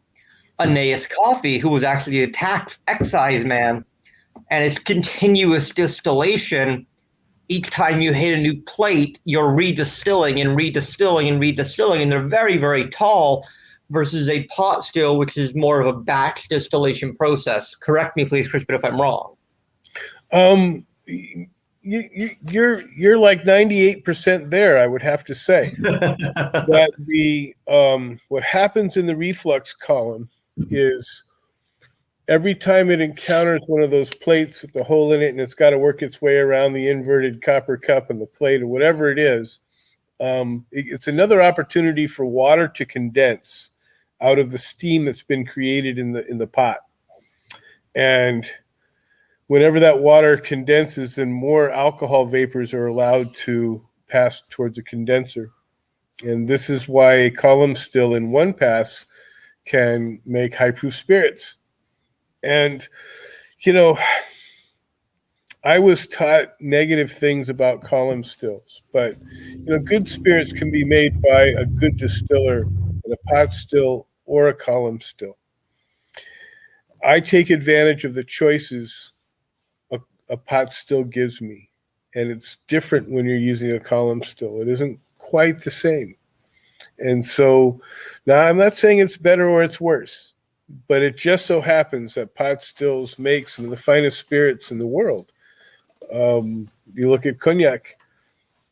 Aeneas Coffey, who was actually a tax excise man, and it's continuous distillation. Each time you hit a new plate, you're redistilling and redistilling and redistilling, and they're very, very tall, versus a pot still, which is more of a batch distillation process. Correct me, please, Crispin, if I'm wrong. You're like 98% there, I would have to say. That what happens in the reflux column is every time it encounters one of those plates with the hole in it and it's got to work its way around the inverted copper cup and the plate or whatever it is, it's another opportunity for water to condense out of the steam that's been created in the pot. And whenever that water condenses, then more alcohol vapors are allowed to pass towards a condenser. And this is why a column still in one pass can make high-proof spirits. And, I was taught negative things about column stills, but, good spirits can be made by a good distiller in a pot still or a column still. I take advantage of the choices a pot still gives me, and it's different when you're using a column still. It isn't quite the same. And so now I'm not saying it's better or it's worse. but it just so happens that pot stills make some of the finest spirits in the world. You look at cognac.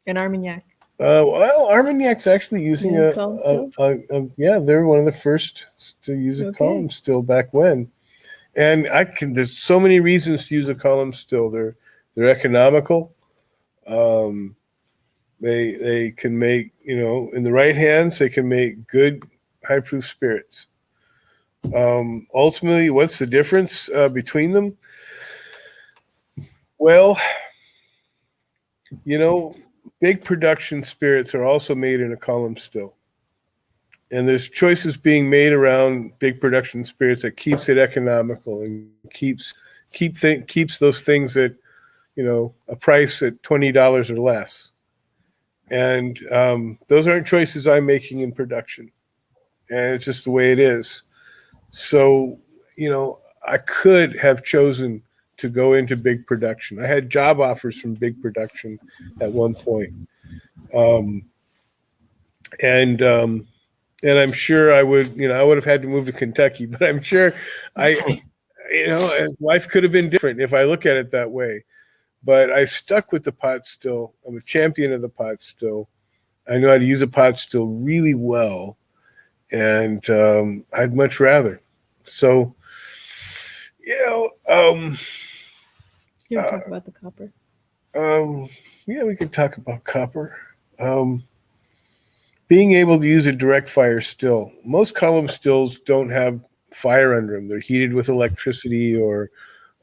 And Armagnac. Well, Armagnac's actually using Yeah, column still? they're one of the first to use a column still back when. And there's so many reasons to use a column still. They're economical. They can make, in the right hands, they can make good high proof spirits. Ultimately, what's the difference between them? Well, big production spirits are also made in a column still. And there's choices being made around big production spirits that keeps it economical and keeps those things at, a price at $20 or less. And those aren't choices I'm making in production. And it's just the way it is. So, I could have chosen to go into big production. I had job offers from big production at one point. And I'm sure I would have had to move to Kentucky, but I'm sure life could have been different if I look at it that way. But I stuck with the pot still. I'm a champion of the pot still. I know how to use a pot still really well, and I'd much rather. So, You want to talk about the copper? Yeah, we could talk about copper. Being able to use a direct fire still. Most column stills don't have fire under them. They're heated with electricity, or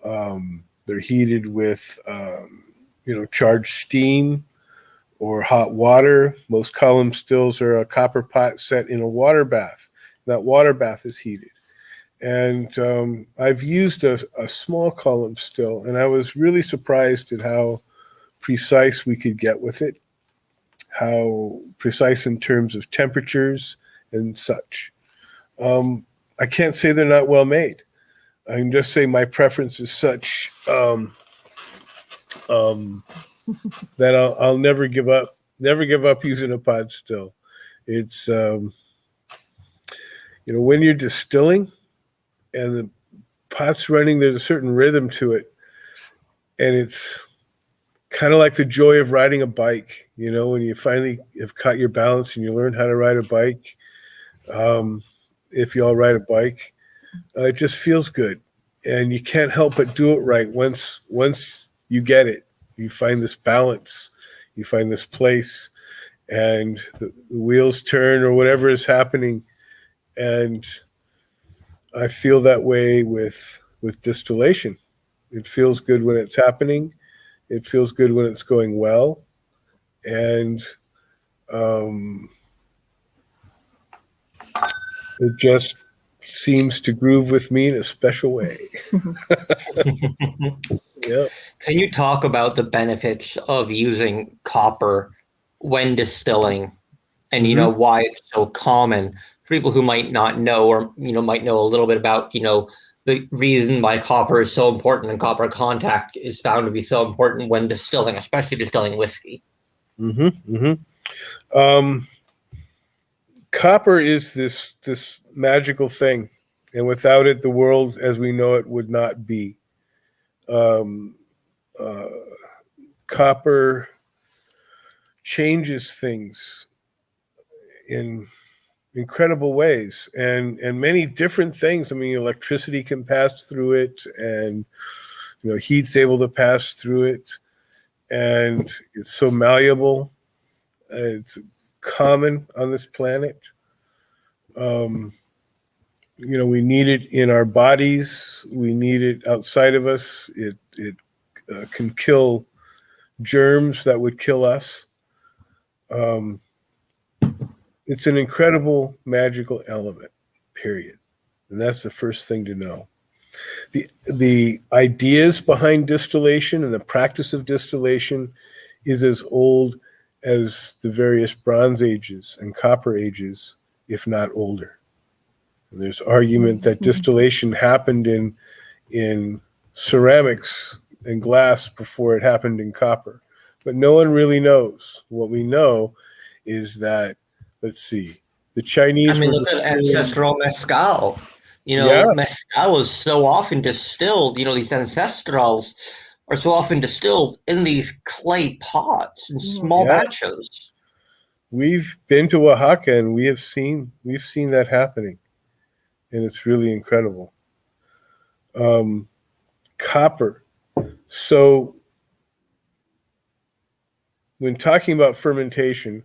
they're heated with charged steam or hot water. Most column stills are a copper pot set in a water bath. That water bath is heated. And I've used a small column still, and I was really surprised at how precise we could get with it, how precise in terms of temperatures and such. I can't say they're not well made. I can just say my preference is such that I'll never give up using a pot still. It's, when you're distilling and the pot's running, there's a certain rhythm to it. And it's kind of like the joy of riding a bike, when you finally have caught your balance and you learn how to ride a bike. If you all ride a bike, it just feels good. And you can't help but do it right. Once you get it, you find this balance, you find this place, and the wheels turn or whatever is happening. And I feel that way with distillation. It feels good when it's happening. It feels good when it's going well. And it just seems to groove with me in a special way. Yeah. Can you talk about the benefits of using copper when distilling, and why it's so common for people who might not know, or might know a little bit about the reason why copper is so important and copper contact is found to be so important when distilling, especially distilling whiskey? Copper is this magical thing, and without it, the world as we know it would not be. Copper changes things in incredible ways, and many different things. I mean, electricity can pass through it, and heat's able to pass through it, and it's so malleable. It's common on this planet. We need it in our bodies. We need it outside of us. It can kill germs that would kill us. It's an incredible magical element, period. And that's the first thing to know. The ideas behind distillation and the practice of distillation is as old as the various Bronze Ages and Copper Ages, if not older. And there's argument that distillation happened in ceramics and glass before it happened in copper. But no one really knows. What we know is that, let's see, the Chinese look at ancestral mezcal. Mezcal is so often distilled, these ancestrals are so often distilled in these clay pots in small batches. We've been to Oaxaca and we've seen that happening, and it's really incredible. Copper. So when talking about fermentation,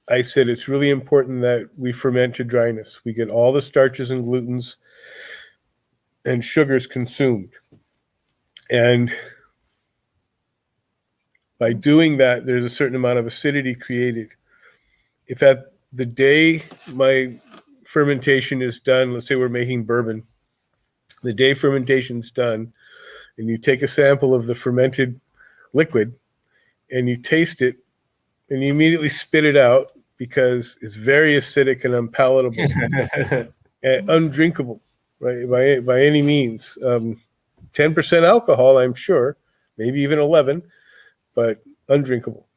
I said it's really important that we ferment to dryness. We get all the starches and glutens and sugars consumed. And by doing that, there's a certain amount of acidity created. If at the day my fermentation is done, let's say we're making bourbon, the day fermentation's done, and you take a sample of the fermented liquid and you taste it, and you immediately spit it out because it's very acidic and unpalatable and undrinkable, right? By any means. 10% alcohol, I'm sure, maybe even 11, but undrinkable.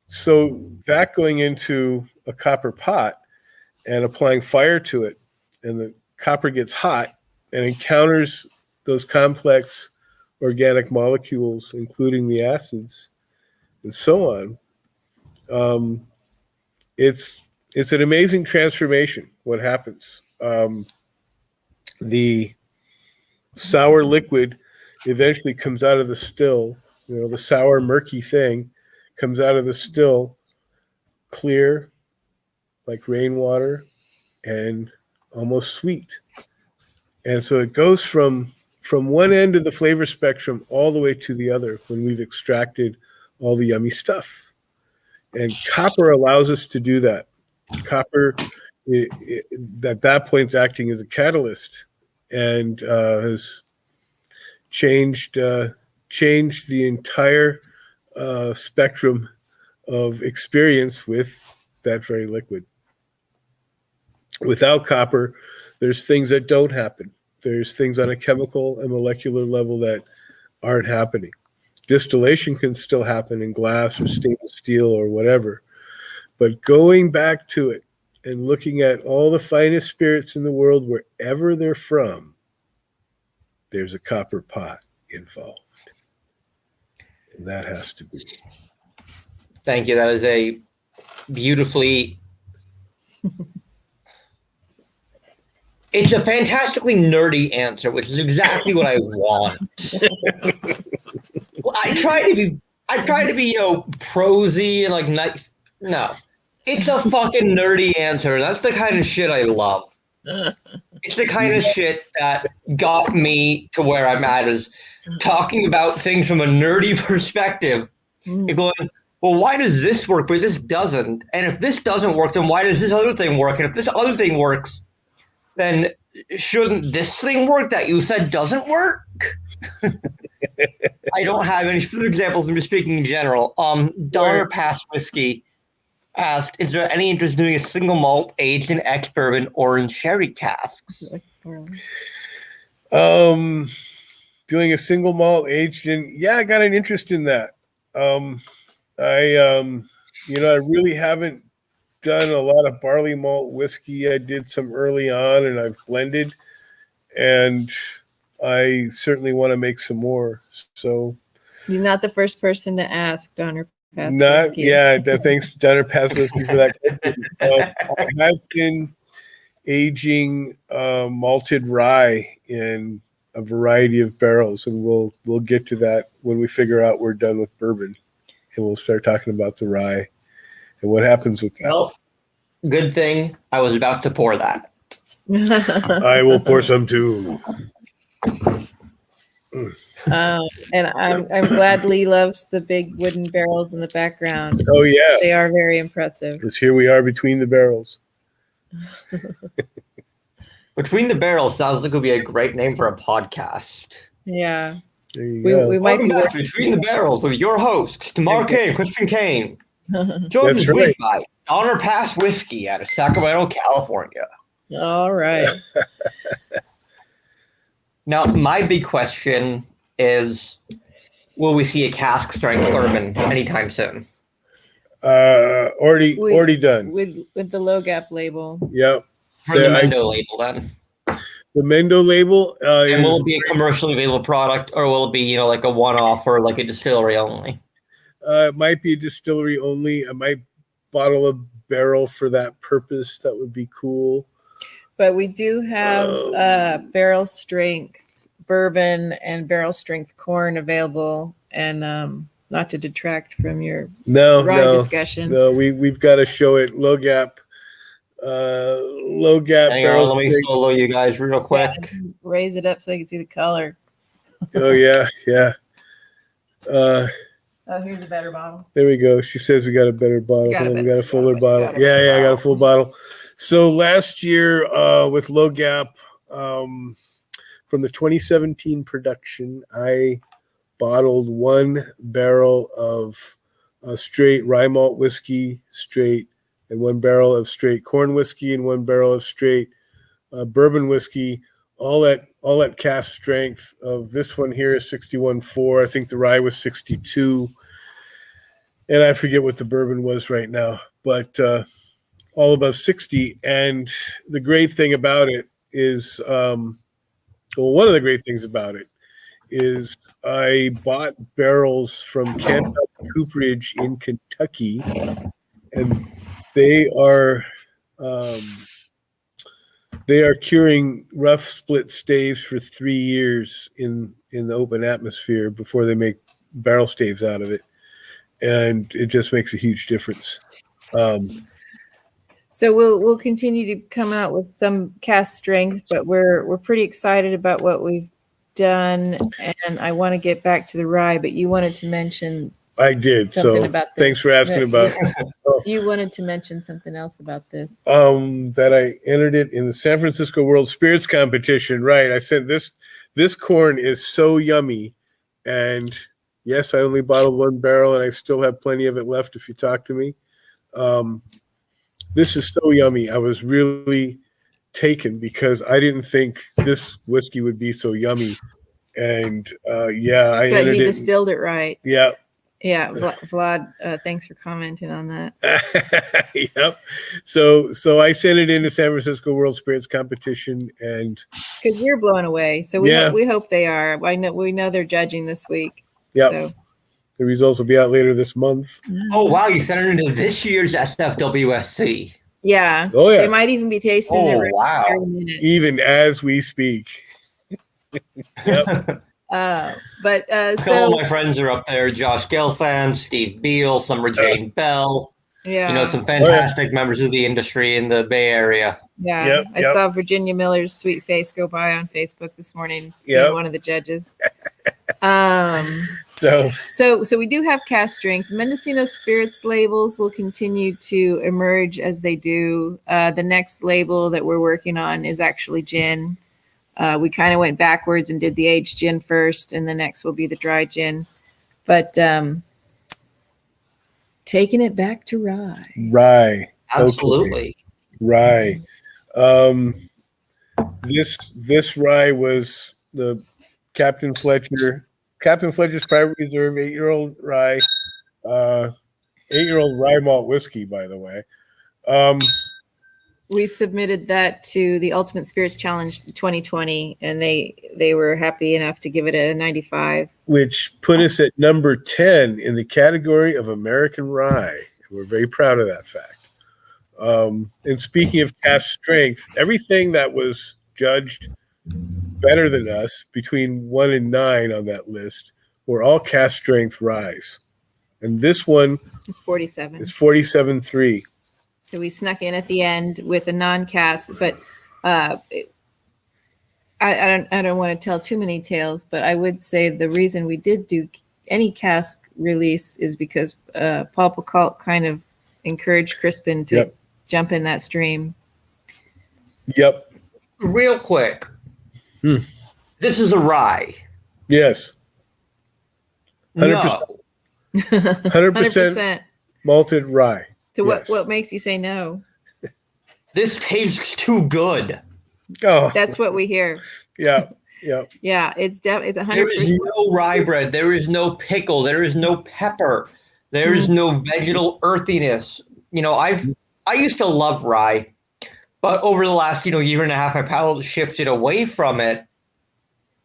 So that going into a copper pot and applying fire to it, and the copper gets hot and encounters those complex organic molecules, including the acids and so on. It's an amazing transformation. What happens? The sour liquid eventually comes out of the still. The sour, murky thing comes out of the still, clear, like rainwater, and almost sweet. And so it goes from one end of the flavor spectrum all the way to the other when we've extracted all the yummy stuff. And copper allows us to do that. Copper, at that point, is acting as a catalyst and has changed the entire spectrum of experience with that very liquid. Without copper, there's things that don't happen. There's things on a chemical and molecular level that aren't happening. Distillation can still happen in glass or stainless steel or whatever. But going back to it and looking at all the finest spirits in the world, wherever they're from, there's a copper pot involved. And that has to be. Thank you. That is a beautifully... It's a fantastically nerdy answer, which is exactly what I want. I try to be, prosy and nice. No, it's a fucking nerdy answer. That's the kind of shit I love. It's the kind of shit that got me to where I'm at, is talking about things from a nerdy perspective. You're going, well, why does this work, but this doesn't? And if this doesn't work, then why does this other thing work? And if this other thing works, then shouldn't this thing work that you said doesn't work? I don't have any specific examples. I'm just speaking in general. Donner Pass Whiskey asked, is there any interest in doing a single malt aged in ex-bourbon or in sherry casks? Doing a single malt aged in, I got an interest in that. I really haven't done a lot of barley malt whiskey. I did some early on, and I've blended, and I certainly want to make some more. So you're not the first person to ask Donner Pass Whiskey. Thanks, Donner Pass Whiskey, for that. I have been aging malted rye in a variety of barrels, and we'll get to that when we figure out we're done with bourbon, and we'll start talking about the rye and what happens with that. Well, good thing I was about to pour that. I will pour some too. And I'm glad Lee loves the big wooden barrels in the background. Oh yeah, they are very impressive. Because here we are between the barrels. Between the Barrels sounds like it would be a great name for a podcast. Yeah. There you go. We might be back to Between the Barrels with your hosts, Tamar, Kaye, and Crispin, Cain. Joined this week by Donner Pass Whiskey out of Sacramento, California. All right. Now, my big question is, will we see a cask strength bourbon anytime soon? Already done. With the Low Gap label. Yep. For the Mendo label, then. The Mendo label. And will it be a commercially available product, or will it be, like a one-off or like a distillery only? It might be a distillery only. I might bottle a barrel for that purpose. That would be cool. But we do have barrel strength bourbon and barrel strength corn available, and not to detract from your rye discussion. No, we've got to show it. Low Gap. Low Gap. Hang on, let me solo you guys real quick. Yeah, raise it up so you can see the color. Oh yeah. Oh, here's a better bottle. There we go. She says we got a better bottle. We got a fuller bottle. I got a full bottle. So last year with Low Gap, from the 2017 production, I bottled 1 barrel of straight rye malt whiskey, straight, and 1 barrel of straight corn whiskey, and 1 barrel of straight bourbon whiskey, all at cask strength. Of this one here is 61.4. I think the rye was 62. And I forget what the bourbon was right now, but all above 60. And the great thing about it is, one of the great things about it is I bought barrels from Kentucky Cooperage in Kentucky, and they are curing rough split staves for 3 years in the open atmosphere before they make barrel staves out of it. And it just makes a huge difference. So we'll continue to come out with some cask strength, but we're pretty excited about what we've done. And I want to get back to the rye, but you wanted to mention. I did. So about thanks for asking about. You wanted to mention something else about this. That I entered it in the San Francisco World Spirits Competition. Right. I said this corn is so yummy, and yes, I only bottled 1 barrel, and I still have plenty of it left if you talk to me. This is so yummy. I was really taken because I didn't think this whiskey would be so yummy. And I But you distilled it right. Yeah. Yeah, Vlad, thanks for commenting on that. Yep. So I sent it into San Francisco World Spirits Competition, and because you're blown away. So we hope they are. We know they're judging this week. Yeah. So. The results will be out later this month. Oh wow! You sent it into this year's SFWSC. Yeah. Oh yeah. They might even be tasting it right wow! Even as we speak. Yep. But all my friends are up there: Josh Gelfand, Steve Beal, Summer Jane Bell. Yeah. Some fantastic members of the industry in the Bay Area. Yeah. I saw Virginia Miller's sweet face go by on Facebook this morning. Yeah. One of the judges. So we do have cask strength. Mendocino Spirits labels will continue to emerge as they do. The next label that we're working on is actually gin. We kind of went backwards and did the aged gin first, and the next will be the dry gin. But taking it back to rye. Rye. Absolutely. Okay. Rye. This rye was the Captain Fletcher's Private Reserve 8-year-old rye, 8-year-old rye malt whiskey, by the way. We submitted that to the Ultimate Spirits Challenge 2020, and they were happy enough to give it a 95. Which put us at number 10 in the category of American rye. We're very proud of that fact. And speaking of cask strength, everything that was judged better than us between 1 and 9 on that list were all cask strength ryes. And this one is 47. It's 47.3. So we snuck in at the end with a non-cask, but I don't want to tell too many tales, but I would say the reason we did do any cask release is because Paul Pacult kind of encouraged Crispin to jump in that stream. Yep. Real quick. This is a rye. Yes. 100%. No. 100% malted rye. So what makes you say no? This tastes too good. Oh, that's what we hear. Yeah. It's 100%. There is no rye bread. There is no pickle. There is no pepper. There is no vegetal earthiness. I used to love rye. But over the last, year and a half, my palate shifted away from it.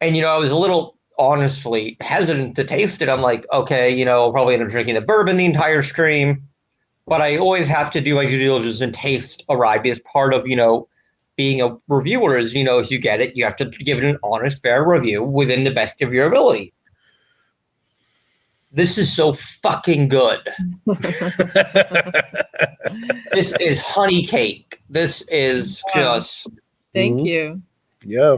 And, I was a little, honestly, hesitant to taste it. I'm like, okay, I'll probably end up drinking the bourbon the entire stream. But I always have to do my due diligence and taste a rye because part of, being a reviewer is, if you get it, you have to give it an honest, fair review within the best of your ability. This is so fucking good. This is honey cake. This is just. Thank you. Yeah.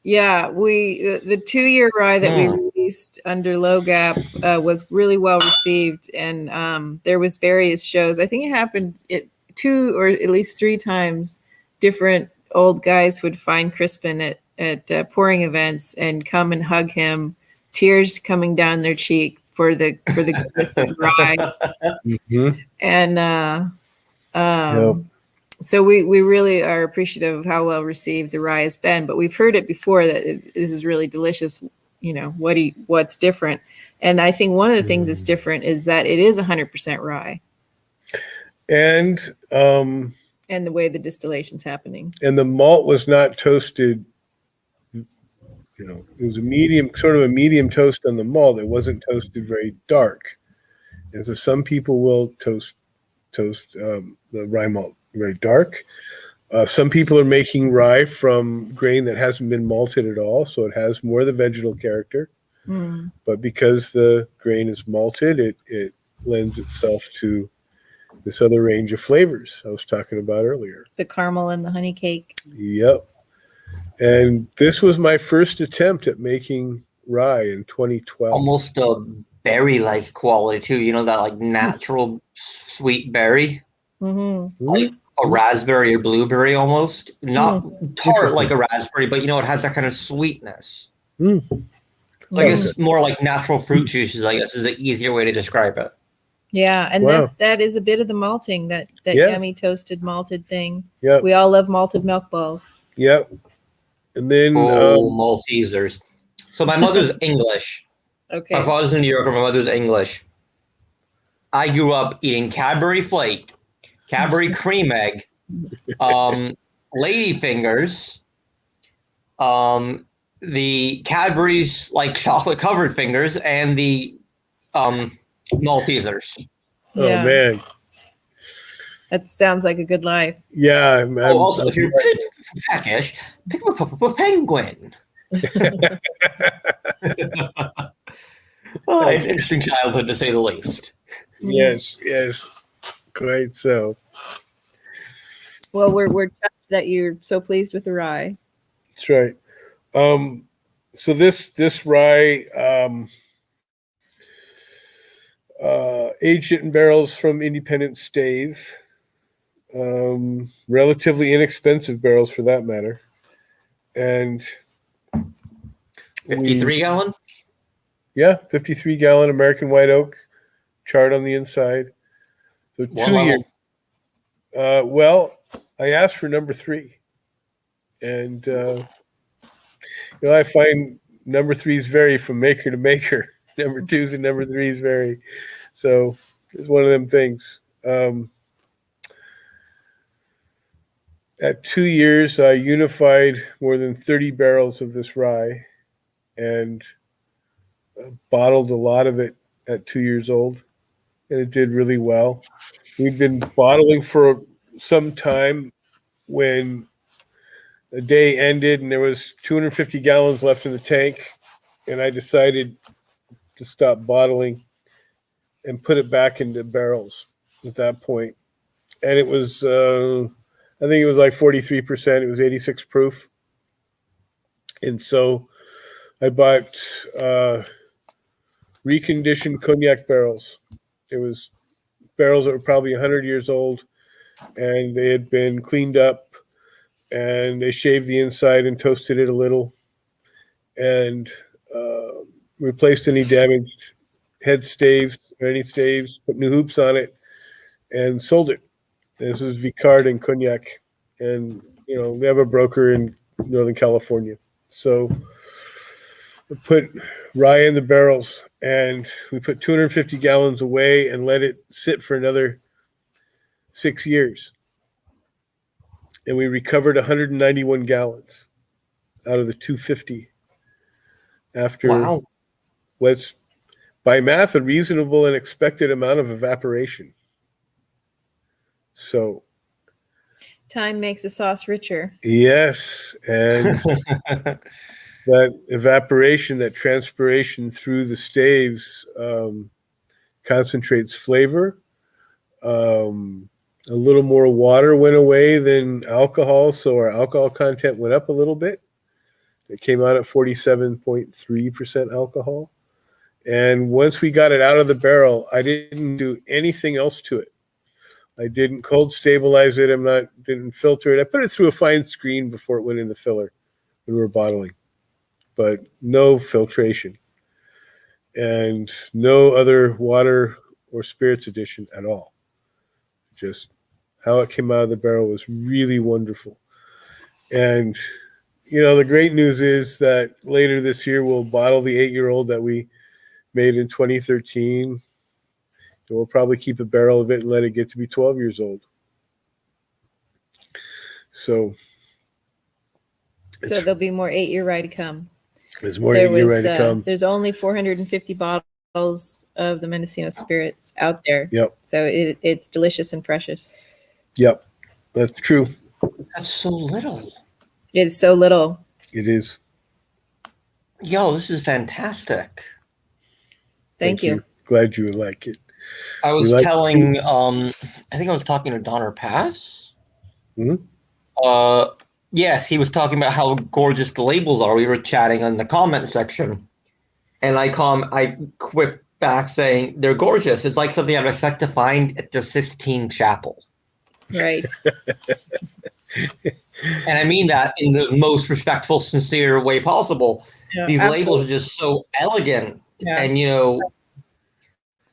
Yeah, the 2-year rye that we released under Low Gap was really well received, and there was various shows. I think it happened 2 or at least 3 times. Different old guys would find Crispin at pouring events and come and hug him, tears coming down their cheek for the rye, and so we really are appreciative of how well received the rye has been. But we've heard it before that this is really delicious. What's different, and I think one of the things that's different is that it is 100% rye, and the way the distillation's happening, and the malt was not toasted. It was a medium toast on the malt. It wasn't toasted very dark. And so some people will toast the rye malt very dark. Some people are making rye from grain that hasn't been malted at all, so it has more of the vegetal character. But because the grain is malted, it lends itself to this other range of flavors I was talking about earlier. The caramel and the honey cake. Yep. And this was my first attempt at making rye in 2012. Almost a berry-like quality too. That like natural sweet berry, like a raspberry or blueberry almost. Not tart like a raspberry, but it has that kind of sweetness. I guess more like natural fruit juices, I guess, is the easier way to describe it. Yeah, and that is a bit of the malting, that yummy toasted malted thing. Yeah, we all love malted milk balls. Yep. And then Maltesers. So my mother's English. Okay. My father's in New York, and my mother's English. I grew up eating Cadbury Flake, Cadbury Cream Egg, Lady Fingers, the Cadbury's like chocolate covered fingers, and the Maltesers. Oh man, that sounds like a good life. Yeah. Also, if you're peckish, pick up a penguin. Well, it's an interesting childhood, to say the least. Yes, quite so. Well, we're touched that you're so pleased with the rye. That's right. So this rye, aged it in barrels from independent Stave, relatively inexpensive barrels for that matter, and 53 gallon. Yeah, 53-gallon American white oak, chart on the inside. So 2 years. Well, I asked for number 3, and I find number 3s vary from maker to maker. Number 2s and number 3s vary. So it's one of them things. At 2 years, I unified more than 30 barrels of this rye and bottled a lot of it at 2 years old, and it did really well. We'd been bottling for some time when the day ended and there was 250 gallons left in the tank, and I decided to stop bottling and put it back into barrels at that point. And it was, I think it was like 43%. It was 86 proof. And so I bought reconditioned cognac barrels. It was barrels that were probably 100 years old, and they had been cleaned up, and they shaved the inside and toasted it a little, and replaced any damaged head staves or any staves, put new hoops on it, and sold it. And this was Vicard and Cognac, and we have a broker in Northern California, so we put rye in the barrels, and we put 250 gallons away and let it sit for another 6 years. and we recovered 191 gallons out of the 250 after Wow. what's, by math, a reasonable and expected amount of evaporation. So, Time makes a sauce richer. yes, and that evaporation, that transpiration through the staves concentrates flavor. A little more water went away than alcohol, so our alcohol content went up a little bit. It came out at 47.3% alcohol. And once we got it out of the barrel, I didn't do anything else to it. I didn't cold stabilize it. Didn't filter it. I put it through a fine screen before it went in the filler when we were bottling, but no filtration and no other water or spirits addition at all. Just how it came out of the barrel was really wonderful. And, the great news is that later this year, we'll bottle the 8-year-old that we made in 2013. And we'll probably keep a barrel of it and let it get to be 12 years old. So there'll be more 8-year rye to come. There's more 8-year rye to come. There's only 450 bottles of the Mendocino Spirits out there. Yep. So it's delicious and precious. Yep. That's true. That's so little. It's so little. It is. Yo, this is fantastic. Thank you. Glad you like it. I was telling, I think I was talking to Donner Pass. Mm-hmm. Yes, he was talking about how gorgeous the labels are. We were chatting in the comment section, and I quipped back saying they're gorgeous. It's like something I'd expect to find at the Sistine Chapel. Right. And I mean that in the most respectful, sincere way possible. Yeah, These absolutely. labels are just so elegant. Yeah. And,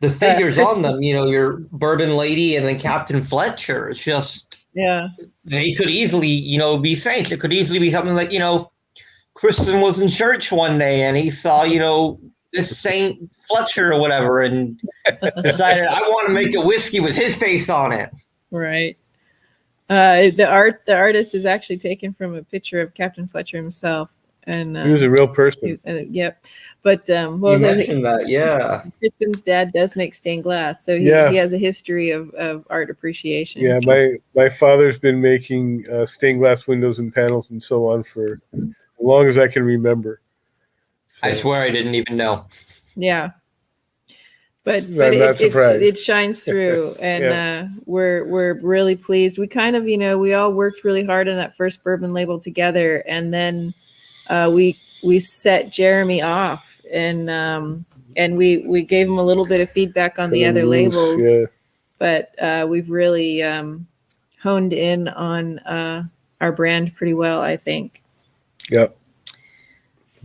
the figures Crispin. on them, your Bourbon Lady and then Captain Fletcher. It's just, they could easily, be saints. It could easily be something like, Crispin was in church one day and he saw, this Saint Fletcher or whatever and decided, I want to make a whiskey with his face on it. Right. The artist is actually taken from a picture of Captain Fletcher himself, and he was a real person. Yep. But You mentioned that, yeah. Crispin's dad does make stained glass, so he has a history of art appreciation. Yeah, my father's been making stained glass windows and panels and so on for as long as I can remember. So. I swear I didn't even know. Yeah. But it shines through, and we're really pleased. We kind of, we all worked really hard on that first bourbon label together, and then we set Jeremy off, and we gave him a little bit of feedback on the other labels, but we've really honed in on our brand pretty well, I think. Yep.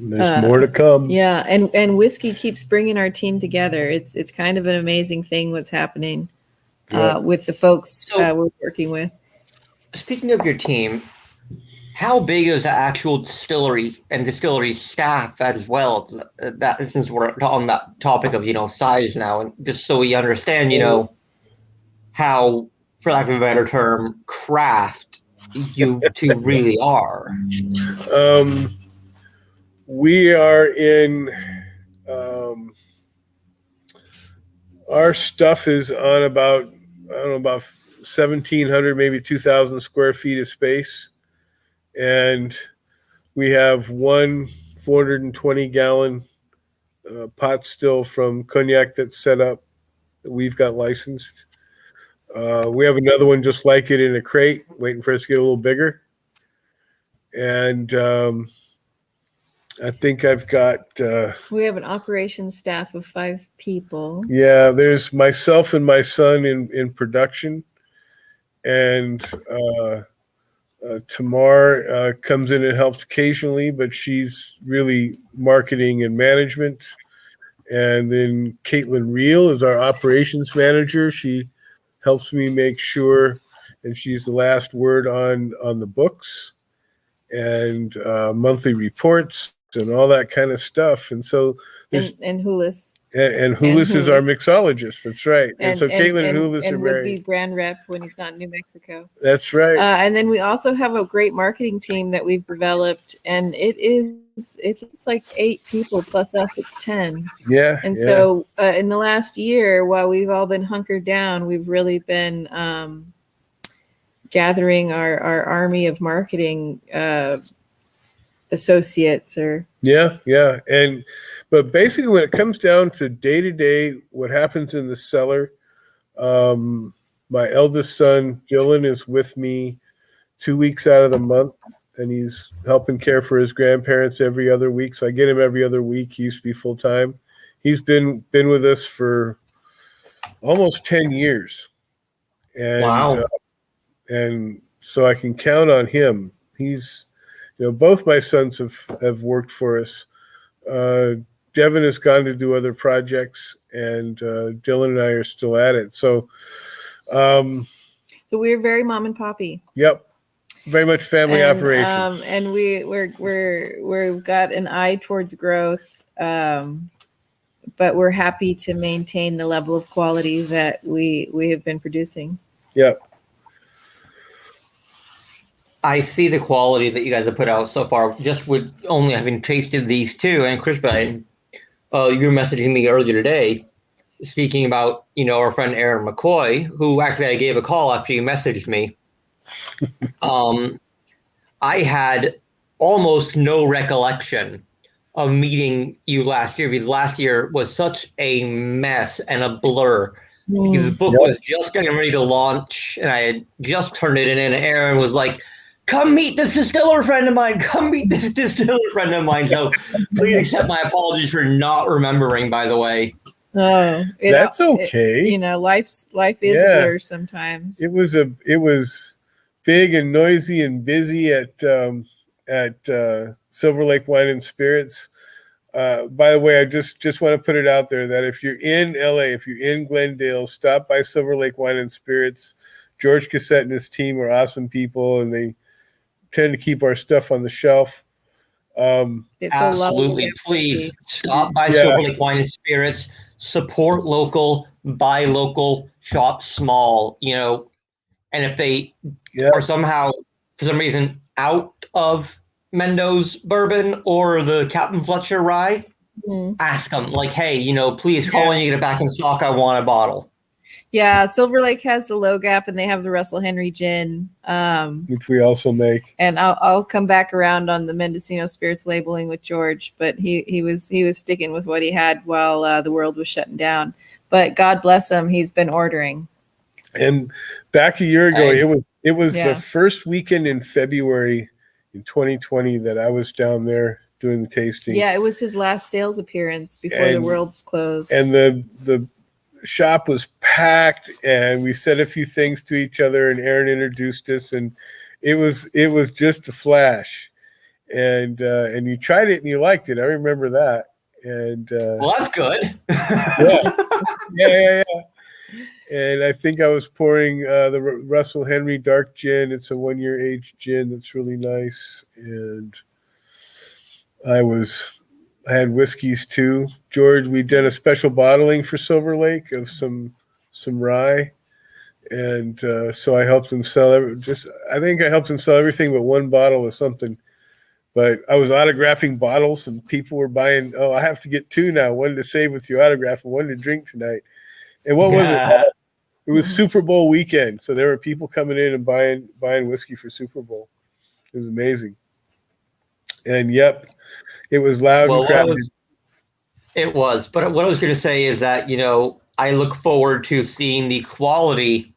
There's more to come. Yeah, and whiskey keeps bringing our team together. It's kind of an amazing thing what's happening with the folks we're working with. Speaking of your team, how big is the actual distillery and distillery staff as well? That since we're on that topic of size now, and just so we understand, how, for lack of a better term, craft you two really are. We are in, our stuff is on about 1,700, maybe 2,000 square feet of space. And we have one 420-gallon pot still from cognac that's set up that we've got licensed. We have another one just like it in a crate, waiting for us to get a little bigger. And I think I've got... we have an operations staff of 5 people. Yeah, there's myself and my son in production. And Tamar comes in and helps occasionally, but she's really marketing and management. And then Caitlin Reel is our operations manager. She helps me make sure, and she's the last word on the books and monthly reports and all that kind of stuff. And so and Hulis. And Hulis is our mixologist. That's right. And so Caitlin and Hulis are and would married. be brand rep when he's not in New Mexico. That's right. And then we also have a great marketing team that we've developed, and it's like 8 people plus us. It's 10. Yeah. And so in the last year, while we've all been hunkered down, we've really been gathering our army of marketing associates. But basically, when it comes down to day to day, what happens in the cellar, my eldest son Dylan is with me 2 weeks out of the month, and he's helping care for his grandparents every other week. So I get him every other week. He used to be full time. He's been with us for almost 10 years, and Wow. And so I can count on him. He's, both my sons have worked for us. Devin has gone to do other projects, and Dylan and I are still at it. So we're very mom and poppy. Yep, very much family operation. And we've got an eye towards growth, but we're happy to maintain the level of quality that we have been producing. Yep. I see the quality that you guys have put out so far, just with only having tasted these two. And Crispin, you were messaging me earlier today, speaking about, our friend Aaron McCoy, who actually I gave a call after you messaged me. I had almost no recollection of meeting you last year, because last year was such a mess and a blur. Because the book was just getting ready to launch, and I had just turned it in, and Aaron was like, "Come meet this distiller friend of mine. Come meet this distiller friend of mine." So please accept my apologies for not remembering, by the way. Oh, that's okay. Life is blur sometimes. It was big and noisy and busy at Silver Lake Wine and Spirits. By the way, I just want to put it out there that if you're in LA, if you're in Glendale, stop by Silver Lake Wine and Spirits. George Cassette and his team are awesome people, and they tend to keep our stuff on the shelf. Absolutely. Please stop by Silver Lake Wine and Spirits. Support local, buy local, shop small, and if they are somehow, for some reason, out of Mendo's bourbon or the Captain Fletcher rye, ask them, like, hey, please call when you get it back in stock. I want a bottle. Yeah, Silver Lake has the Low Gap, and they have the Russell Henry gin, which we also make. And I'll come back around on the Mendocino Spirits labeling with George, but he was sticking with what he had while the world was shutting down. But God bless him, he's been ordering. And back a year ago, it was the first weekend in February in 2020 that I was down there doing the tasting. Yeah, it was his last sales appearance before the world's closed. And the shop was packed, and we said a few things to each other, and Aaron introduced us, and it was just a flash. And you tried it and you liked it. I remember that. And well, that's good. Yeah. And I think I was pouring the Russell Henry Dark Gin. It's a 1-year aged gin that's really nice. And I had whiskeys too. George, we did a special bottling for Silver Lake of some rye. And so I helped him sell I think I helped him sell everything but one bottle of something. But I was autographing bottles, and people were buying, I have to get 2 now, one to save with your autograph and one to drink tonight. And what was it? It was Super Bowl weekend. So there were people coming in and buying whiskey for Super Bowl. It was amazing. And it was loud and crowded. It was. But what I was going to say is that, I look forward to seeing the quality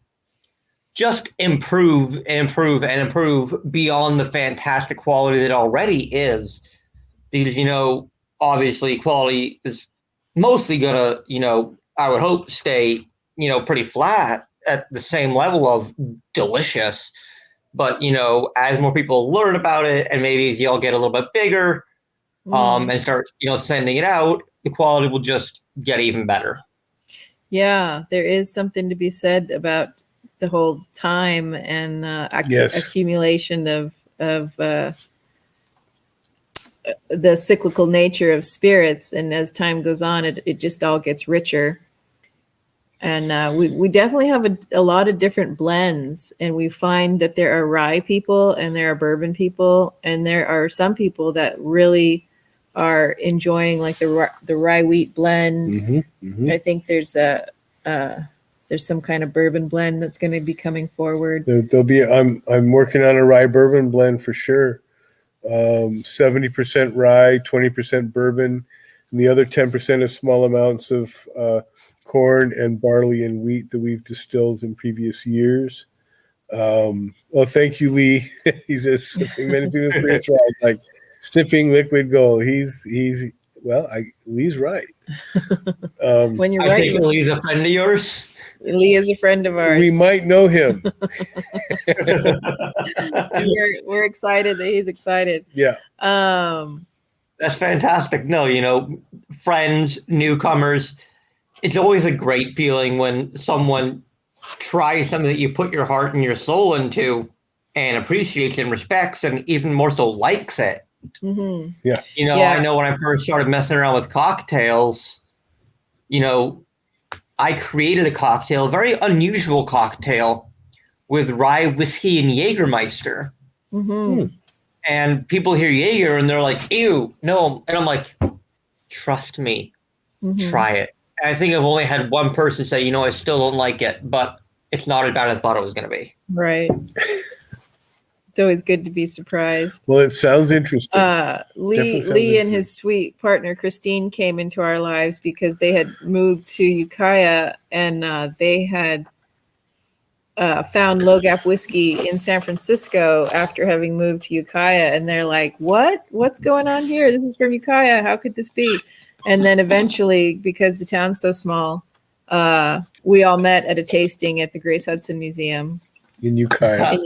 just improve and improve and improve beyond the fantastic quality that already is. Because, obviously quality is mostly going to, I would hope stay, pretty flat at the same level of delicious. But, as more people learn about it, and maybe as y'all get a little bit bigger and start, sending it out, the quality will just get even better. Yeah, there is something to be said about the whole time and accumulation of the cyclical nature of spirits, and as time goes on, it just all gets richer. And we definitely have a lot of different blends, and we find that there are rye people and there are bourbon people, and there are some people that really are enjoying like the rye wheat blend. I think there's some kind of bourbon blend that's going to be coming forward. There'll be. I'm working on a rye bourbon blend for sure. 70% rye, 20% bourbon, and the other 10% is small amounts of corn and barley and wheat that we've distilled in previous years. Well, thank you, Lee. He says sipping Mendocino Spirit Rye, like sipping liquid gold. Lee's right. When you're I right, think Lee's a friend of yours. Lee is a friend of ours. We might know him. We're excited that he's excited. Yeah. That's fantastic. No, friends, newcomers. It's always a great feeling when someone tries something that you put your heart and your soul into and appreciates and respects and even more so likes it. Mm-hmm. Yeah. I know when I first started messing around with cocktails, I created a cocktail, a very unusual cocktail with rye whiskey and Jägermeister. Mm-hmm. And people hear Jaeger and they're like, ew, no. And I'm like, trust me, try it. And I think I've only had one person say, I still don't like it, but it's not as bad as I thought it was going to be. Right. It's always good to be surprised. Well, it sounds interesting. Lee and his sweet partner, Christine, came into our lives because they had moved to Ukiah and they had found Low Gap whiskey in San Francisco after having moved to Ukiah. And they're like, what's going on here? This is from Ukiah. How could this be? And then eventually, because the town's so small, we all met at a tasting at the Grace Hudson Museum in Ukiah.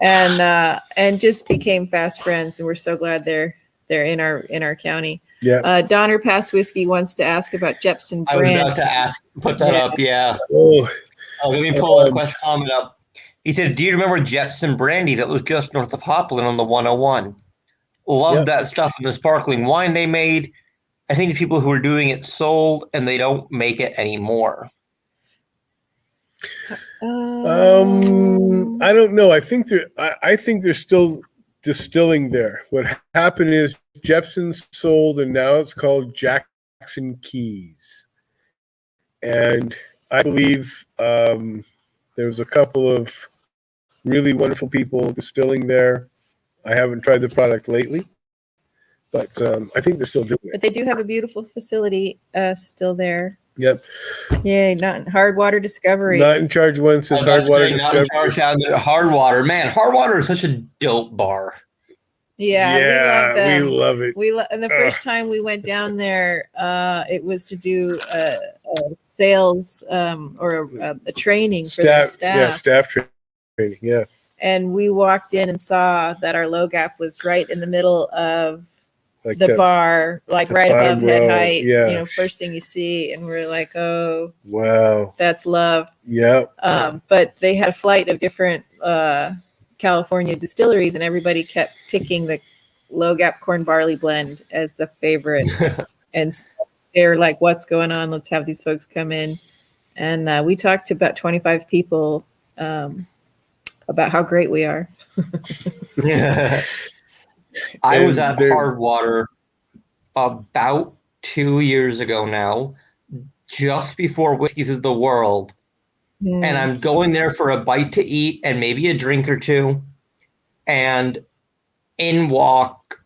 And just became fast friends. And we're so glad they're in our county. Yeah. Donner Pass Whiskey wants to ask about Jepson brand. I was about to put that up. Yeah. Oh, let me pull a question comment up. He said, do you remember Jepson Brandy that was just north of Hopland on the 101? Love that stuff and the sparkling wine they made. I think the people who were doing it sold and they don't make it anymore. I don't know. I think they're still distilling there. What happened is Jepson sold and now it's called Jackson Keys. And I believe there was a couple of really wonderful people distilling there. I haven't tried the product lately. But I think they're still doing it. But they do have a beautiful facility still there. Yep. Yeah, not in Hardwater Discovery. Not in charge one says Hardwater Discovery. Not in charge Hardwater. Man, Hardwater is such a dope bar. Yeah, we love it. And the first time we went down there, it was to do a sales or a training for the staff. Yeah, staff training. Yeah. And we walked in and saw that our Low Gap was right in the middle of the bar, like right above head height. Yeah. First thing you see, and we're like, oh, wow, that's love. Yeah. But they had a flight of different California distilleries, and everybody kept picking the Low Gap corn barley blend as the favorite. And they're like, what's going on? Let's have these folks come in. And we talked to about 25 people about how great we are. Yeah. I was at Hardwater about 2 years ago now, just before Whiskeys of the World. And I'm going there for a bite to eat and maybe a drink or two. And in walk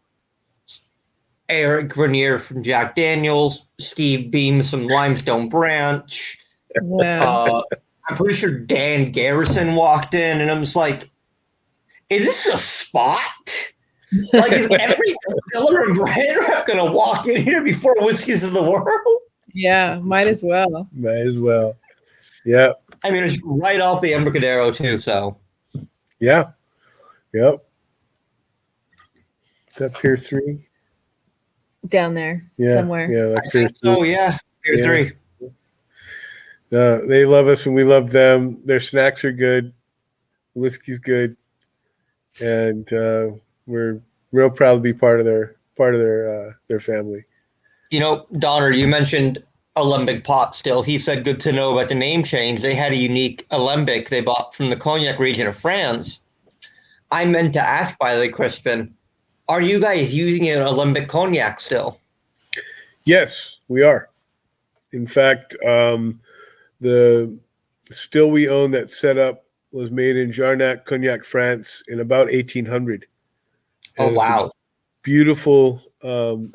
Eric Grenier from Jack Daniels, Steve Beam, some Limestone Branch. Yeah. I'm pretty sure Dan Garrison walked in, and I'm just like, is this a spot? Like, is every distiller and brand rep going to walk in here before Whiskeys of the World? Yeah, might as well. Might as well. Yeah. I mean, it's right off the Embarcadero, too, so. Yeah. Yep. Is that Pier 3? Down there somewhere. Yeah, like Pier 3. Oh, yeah. Pier 3. They love us and we love them. Their snacks are good. Whiskey's good. And we're real proud to be part of their part of their family. You know, Donner, you mentioned alembic pot still. He said good to know about the name change. They had a unique alembic they bought from the Cognac region of France. I meant to ask, by the way, Crispin, are you guys using an alembic cognac still? Yes, we are. In fact, the still we own that setup was made in Jarnac, Cognac, France in about 1800. Oh, wow. Beautiful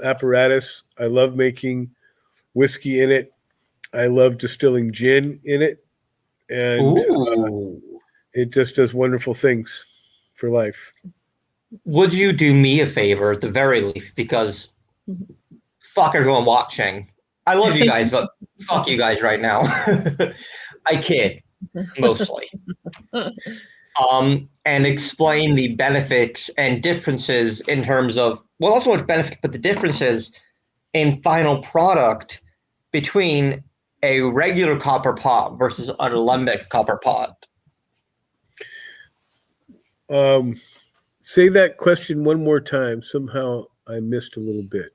apparatus. I love making whiskey in it. I love distilling gin in it. And it just does wonderful things for life. Would you do me a favor at the very least? Because fuck everyone watching. I love you guys, but fuck you guys right now. I kid, mostly. And explain the benefits and differences in terms of, well, also what benefit, but the differences in final product between a regular copper pot versus an alembic copper pot. Say that question one more time. Somehow I missed a little bit.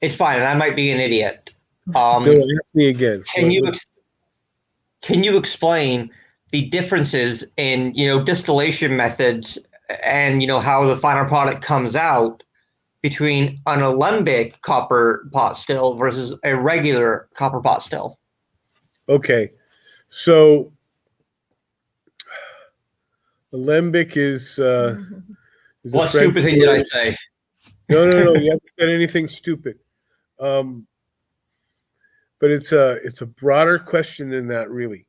It's fine. I might be an idiot. No, ask me again. Can you explain the differences in, distillation methods and, how the final product comes out between an alembic copper pot still versus a regular copper pot still? Okay. So alembic is what stupid thing did I say? No. You haven't said anything stupid. But it's a broader question than that, really.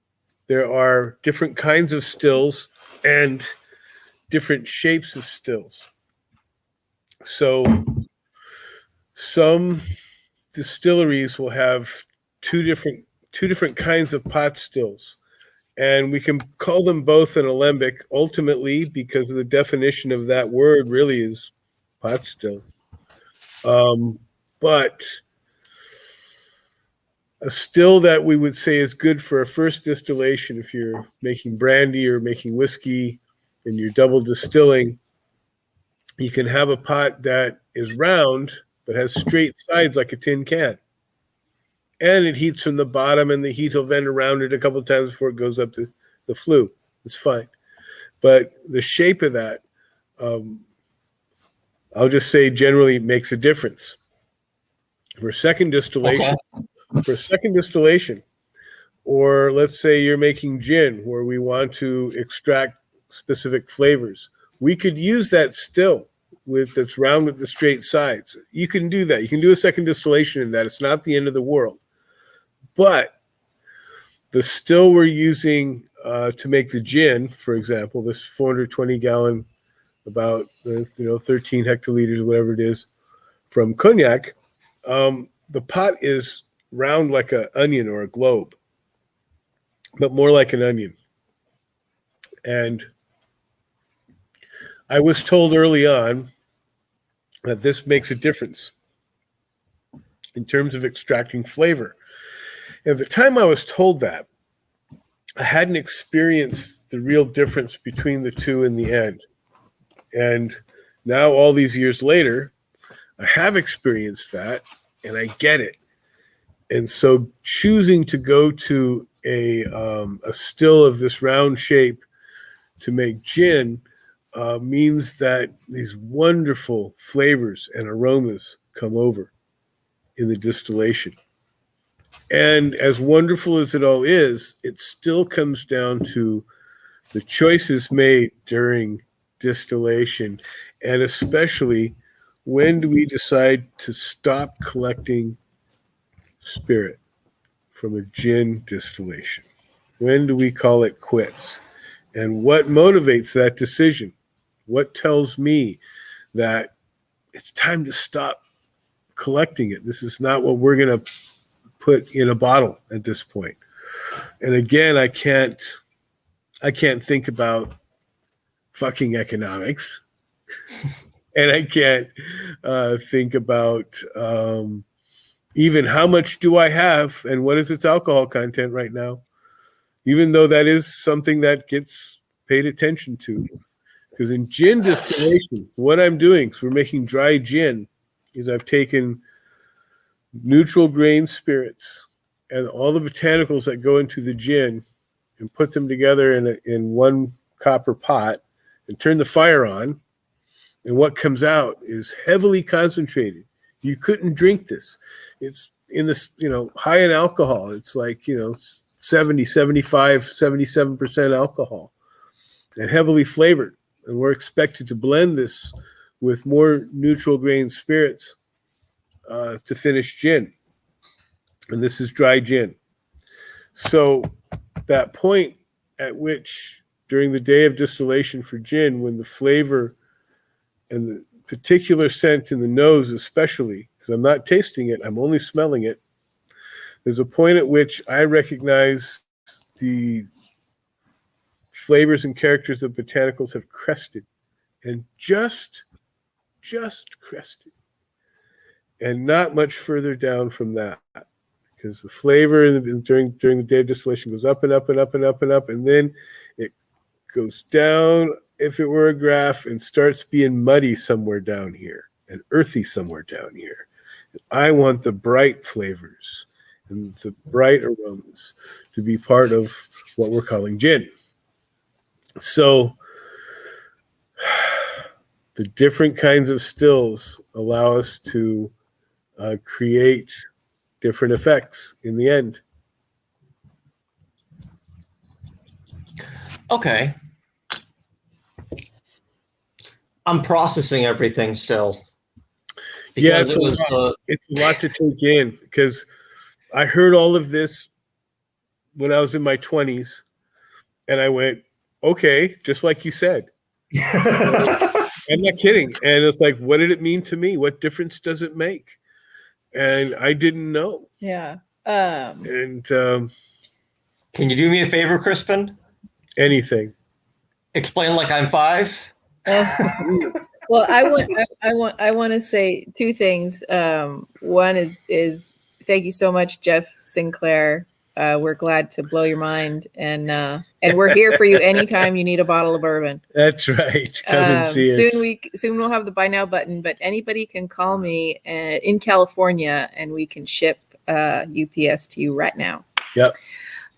There are different kinds of stills and different shapes of stills. So some distilleries will have two different kinds of pot stills. And we can call them both an alembic ultimately because the definition of that word really is pot still. But a still that we would say is good for a first distillation, if you're making brandy or making whiskey and you're double distilling, you can have a pot that is round but has straight sides like a tin can. And it heats from the bottom, and the heat will vent around it a couple of times before it goes up to the flue. It's fine. But the shape of that, I'll just say generally makes a difference. For a second distillation, or let's say you're making gin where we want to extract specific flavors, we could use that still that's round with the straight sides. You can do that. You can do a second distillation in that. It's not the end of the world. But the still we're using to make the gin, for example, this 420 gallon, about 13 hectoliters, whatever it is, from cognac, the pot is round like an onion or a globe, but more like an onion. And I was told early on that this makes a difference in terms of extracting flavor. At the time I was told that, I hadn't experienced the real difference between the two in the end. And now, all these years later, I have experienced that, and I get it. And so choosing to go to a still of this round shape to make gin means that these wonderful flavors and aromas come over in the distillation. And as wonderful as it all is, it still comes down to the choices made during distillation, and especially when do we decide to stop collecting spirit from a gin distillation? When do we call it quits? And what motivates that decision? What tells me that it's time to stop collecting it? This is not what we're going to put in a bottle at this point. And again, I can't think about fucking economics. And I can't think about even how much do I have and what is its alcohol content right now, even though that is something that gets paid attention to. Because in gin distillation, what I'm doing, so we're making dry gin, is I've taken neutral grain spirits and all the botanicals that go into the gin and put them together in one copper pot and turn the fire on. And what comes out is heavily concentrated. You couldn't drink this. It's in this, high in alcohol. It's like, 70, 75, 77% alcohol and heavily flavored. And we're expected to blend this with more neutral grain spirits to finish gin. And this is dry gin. So that point at which during the day of distillation for gin, when the flavor and the particular scent in the nose especially, because I'm not tasting it, I'm only smelling it, there's a point at which I recognize the flavors and characters of botanicals have crested and just crested. And not much further down from that, because the flavor during the day of distillation goes up and up and up and up and up, and then it goes down, if it were a graph, and starts being muddy somewhere down here and earthy somewhere down here. And I want the bright flavors and the bright aromas to be part of what we're calling gin. So the different kinds of stills allow us to create different effects in the end. Okay. I'm processing everything still. Yeah, it's a lot to take in, because I heard all of this when I was in my 20s, and I went, okay, just like you said. I'm not kidding. And it's like, what did it mean to me? What difference does it make? And I didn't know. Yeah. And can you do me a favor, Crispin? Anything. Explain like I'm 5. Well, I want to say two things. One is thank you so much, Jeff Sinclair. We're glad to blow your mind, and we're here for you anytime you need a bottle of bourbon. That's right. Come and see us. Soon we'll have the buy now button, but anybody can call me in California, and we can ship UPS to you right now. Yep.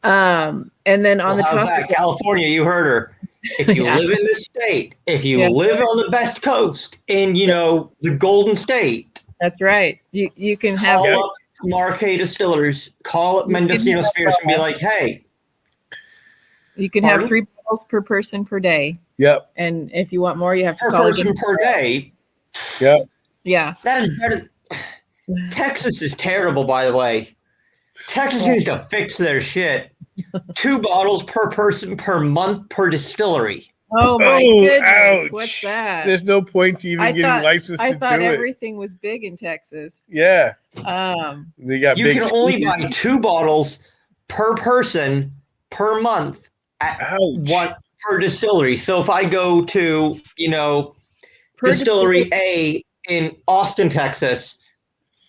And then on the topic of California, you heard her. If you live in this state, if you live on the best coast in, the Golden State. That's right. You can have up Tamar Distillers, call up Mendocino Spirit and be like, hey. You can have 3 bottles per person per day. Yep. And if you want more, you have to per call person per day. Yep. Yeah. That is better. Texas is terrible, by the way. Texas needs to fix their shit. 2 bottles per person per month per distillery. Oh my goodness! Ouch. What's that? There's no point to even getting licensed to do it. I thought everything was big in Texas. Yeah. You can only buy 2 bottles per person per month at one per distillery. So if I go to, distillery A in Austin, Texas,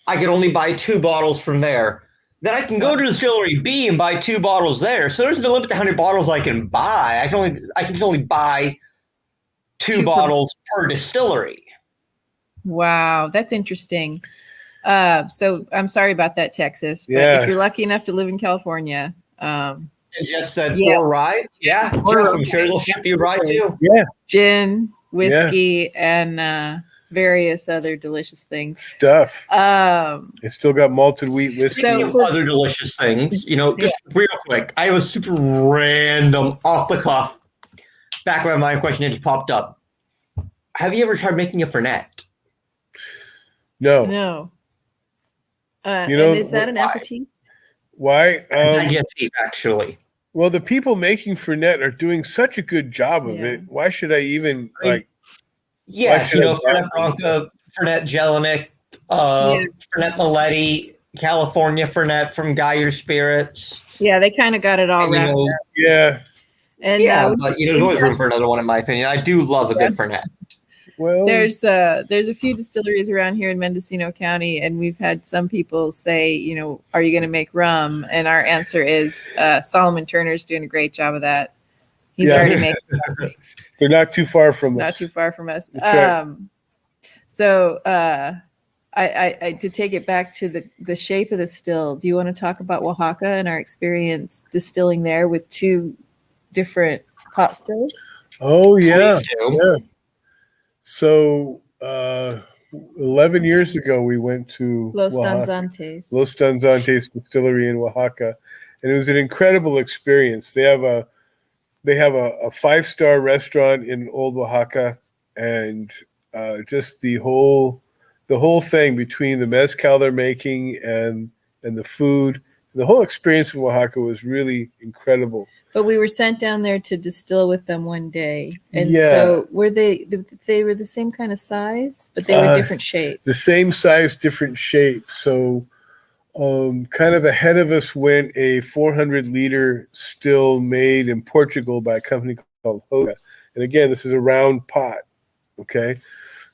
I can only buy 2 bottles from there. Then I can go to distillery B and buy 2 bottles there. So there's no limit to how many bottles I can buy. I can only buy 2 bottles per distillery. Wow, that's interesting. So I'm sorry about that, Texas. But if you're lucky enough to live in California, and just said for a ride, Jeff, I'm sure they'll ship you a ride too. Yeah, gin, whiskey, and various other delicious things. Stuff. It's still got malted wheat whiskey. Speaking of other delicious things, just real quick, I have a super random, off the cuff, back of my mind question that just popped up. Have you ever tried making a Fernet? No. And is that an aperitif? Why? Digestive, actually. Well, the people making Fernet are doing such a good job of it. Why should I even Yes, Fernet Branca, Fernet Jelinek, Fernet Maletti, California Fernet from Geyer Spirits. Yeah, they kind of got it all wrapped up. Yeah. And but there's always room for another one, in my opinion. I do love a good Fernet. Well, there's a few distilleries around here in Mendocino County, and we've had some people say, are you going to make rum? And our answer is Solomon Turner's doing a great job of that. He's Yeah. already making They're not too far from not us. too far from us. That's right. So I to take it back to the shape of the still, do you want to talk about Oaxaca and our experience distilling there with two different pot stills? Oh yeah, Please do. yeah. So 11 years ago, we went to Los Oaxaca. Danzantes. Los Danzantes Distillery in Oaxaca, and it was an incredible experience. They have a 5-star restaurant in Old Oaxaca, and just the whole thing between the mezcal they're making and the food, the whole experience in Oaxaca was really incredible. But we were sent down there to distill with them one day, and Yeah. so were they were the same kind of size, but they were different shapes. The same size, different shape. So kind of ahead of us went a 400-liter still made in Portugal by a company called Hoga. And again, this is a round pot, okay?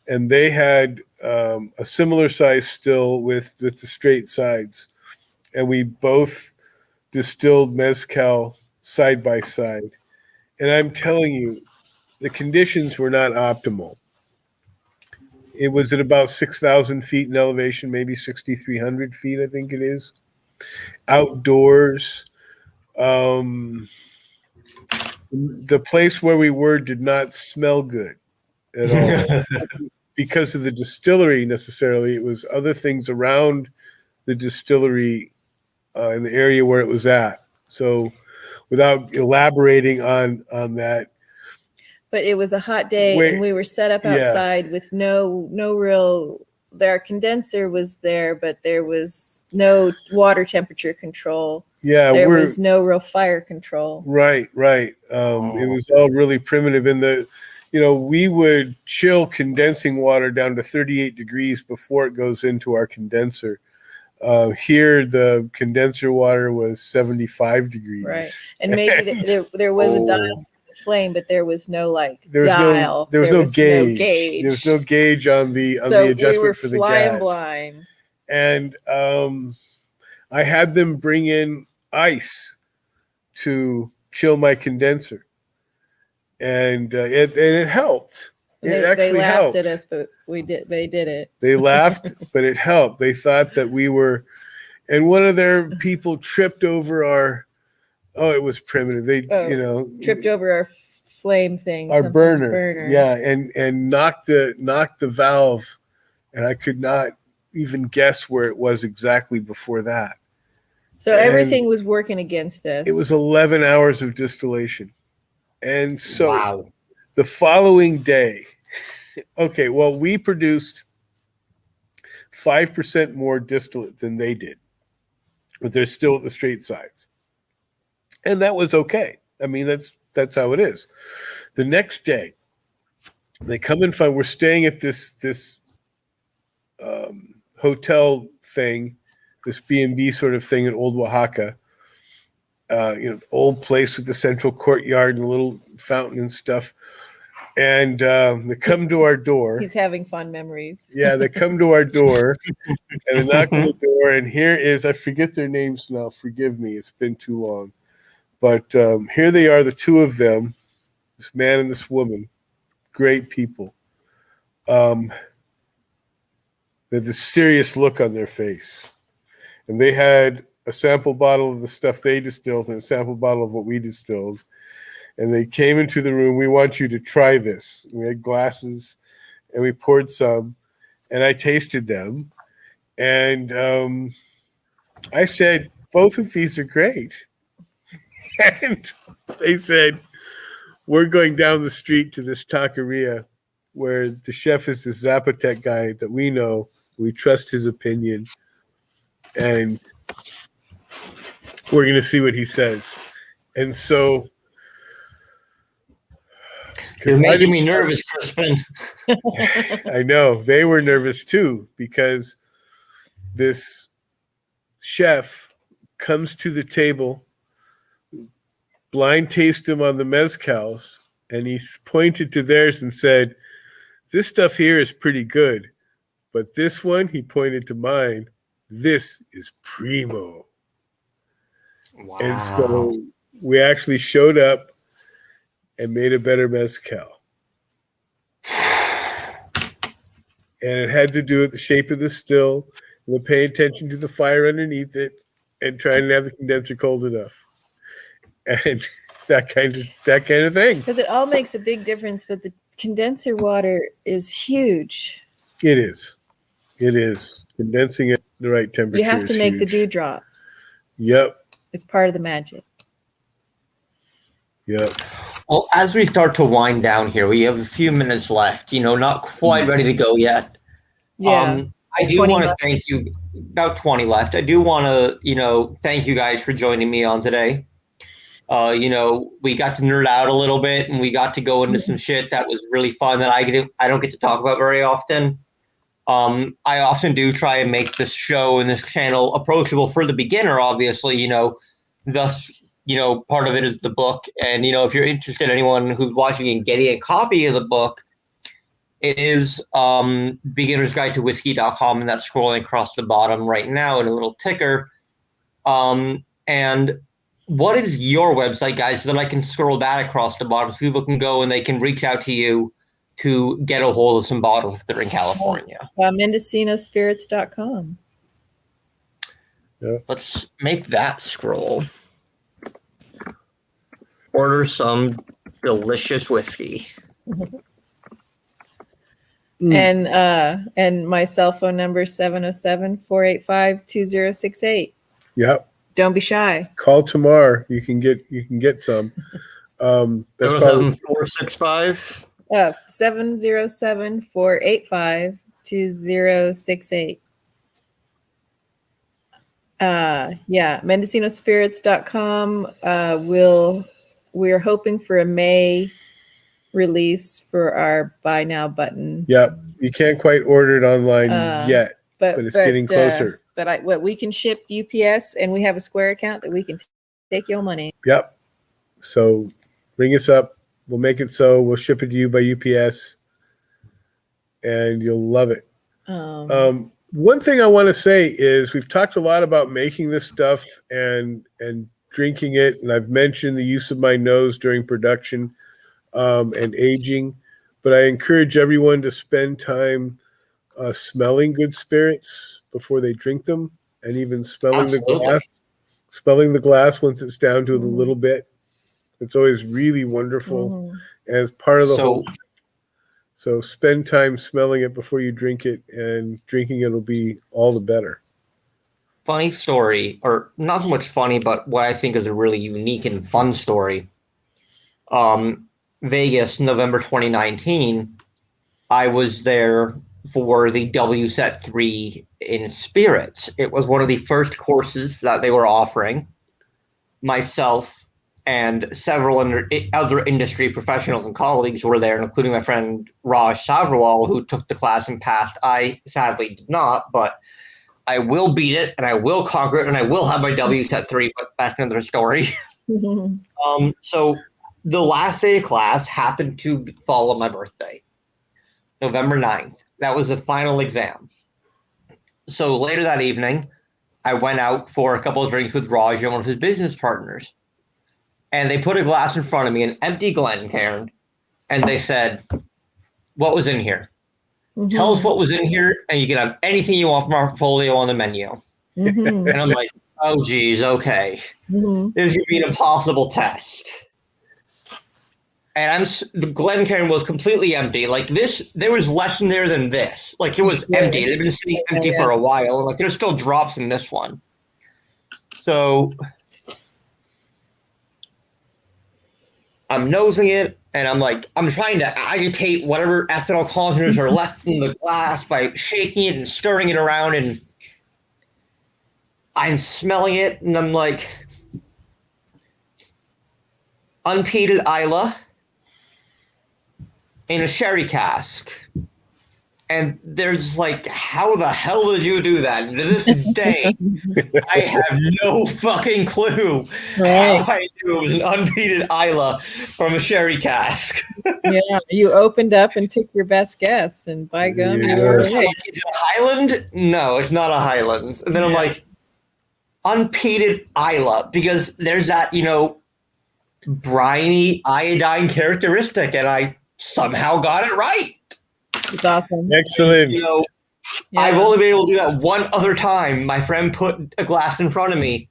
And they had a similar size still with the straight sides. And we both distilled mezcal side by side. And I'm telling you, the conditions were not optimal. It was at about 6,000 feet in elevation, maybe 6,300 feet, I think it is. Outdoors. The place where we were did not smell good at all because of the distillery necessarily. It was other things around the distillery in the area where it was at. So without elaborating on that, But it was a hot day, and we were set up outside with no real. Our condenser was there, but there was no water temperature control. Yeah, there was no real fire control. Right. It was all really primitive. We would chill condensing water down to 38 degrees before it goes into our condenser. Here, the condenser water was 75 degrees. Right, and maybe there was a dial flame, but there was no dial. There was no gauge. There was no gauge on the adjustment for the gas. So we were flying blind. And I had them bring in ice to chill my condenser, and it helped. They laughed at us, but they did it. They laughed, but it helped. They thought that we were, and one of their people tripped over our. Oh, it was primitive. They, tripped over our flame thing, our burner. Yeah, and knocked the valve, and I could not even guess where it was exactly before that. So everything was working against us. It was 11 hours of distillation, and so wow. The following day, okay, well, we produced 5% more distillate than they did, but they're still at the straight sides. And that was okay. I mean, that's how it is. The next day, they come and find we're staying at this hotel thing, this B&B sort of thing in Old Oaxaca. Old place with the central courtyard and a little fountain and stuff. And they come to our door. He's having fun memories. Yeah, they come to our door and they knock on the door. And here is, I forget their names now. Forgive me. It's been too long. But here they are, the two of them, this man and this woman, great people. They had this serious look on their face. And they had a sample bottle of the stuff they distilled and a sample bottle of what we distilled. And they came into the room. We want you to try this. We had glasses and we poured some. And I tasted them. And I said, both of these are great. And they said, we're going down the street to this taqueria where the chef is this Zapotec guy that we know. We trust his opinion. And we're going to see what he says. And so... You're making me nervous, Crispin. I know. They were nervous too because this chef comes to the table, blind taste him on the mezcals, and he pointed to theirs and said, this stuff here is pretty good, but this one, he pointed to mine, this is primo. Wow. And so we actually showed up and made a better mezcal. And it had to do with the shape of the still, and pay attention to the fire underneath it, and trying to have the condenser cold enough, and that kind of thing. Because it all makes a big difference, but the condenser water is huge. It is. Condensing at the right temperature. You have to make the huge. dewdrops. Yep. It's part of the magic. Yep. Well, as we start to wind down here, we have a few minutes left. Not quite ready to go yet. Yeah. I do want to thank you. About 20 left. I do want to, thank you guys for joining me on today. We got to nerd out a little bit, and we got to go into some shit that was really fun that I don't get to talk about very often. I often do try and make this show and this channel approachable for the beginner, obviously, thus, part of it is the book. And, if you're interested, anyone who's watching and getting a copy of the book, it is Beginner's Guide to Whiskey.com, and that's scrolling across the bottom right now in a little ticker. And what is your website, guys, so that I can scroll that across the bottom so people can go and they can reach out to you to get a hold of some bottles if they're in California? MendocinoSpirits.com. Yeah. Let's make that scroll. Order some delicious whiskey. And my cell phone number is 707-485-2068. Yep. Don't be shy. Call Tamar. You can get some. That's 465. 707-485-2068. Mendocinospirits.com. We're hoping for a May release for our buy now button. Yep. You can't quite order it online yet, but it's getting closer. But we can ship UPS, and we have a Square account that we can take your money. Yep. So ring us up. We'll make it so. We'll ship it to you by UPS, and you'll love it. One thing I want to say is we've talked a lot about making this stuff and drinking it, and I've mentioned the use of my nose during production and aging, but I encourage everyone to spend time smelling good spirits before they drink them, and even smelling the glass once it's down to a little bit. It's always really wonderful as part of the whole. So spend time smelling it before you drink it, and drinking it will be all the better. Funny story, or not so much funny, but what I think is a really unique and fun story. Vegas, November 2019, I was there for the WSET 3 in spirits. It was one of the first courses that they were offering. Myself and several other industry professionals and colleagues were there, including my friend Raj Savrawal, who took the class and passed. I sadly did not, but I will beat it, and I will conquer it, and I will have my WSET 3, but that's another story. So the last day of class happened to fall on my birthday, November 9th. That was the final exam. So later that evening, I went out for a couple of drinks with Raj and one of his business partners. And they put a glass in front of me, an empty Glencairn, and they said, "What was in here? Tell us what was in here, and you can have anything you want from our portfolio on the menu." And I'm like, oh, geez, okay. This is going to be an impossible test. And the Glencairn was completely empty. Like this, there was less in there than this. Like it was empty. They've been sitting empty for a while. Like there's still drops in this one. So I'm nosing it, and I'm trying to agitate whatever ethanol concentrates are left in the glass by shaking it and stirring it around, and I'm smelling it, and I'm like, unpeated Isla in a sherry cask. And they're just like, how the hell did you do that? And to this day, I have no fucking clue how I knew it was an unpeated Isla from a sherry cask. Yeah, you opened up and took your best guess, and by gum, you were right. Like, is it a Highland? No, it's not a Highlands. And then I'm like, unpeated Isla, because there's that, briny iodine characteristic, and I somehow got it right. It's awesome. Excellent. You know, Yeah. I've only been able to do that one other time. My friend put a glass in front of me,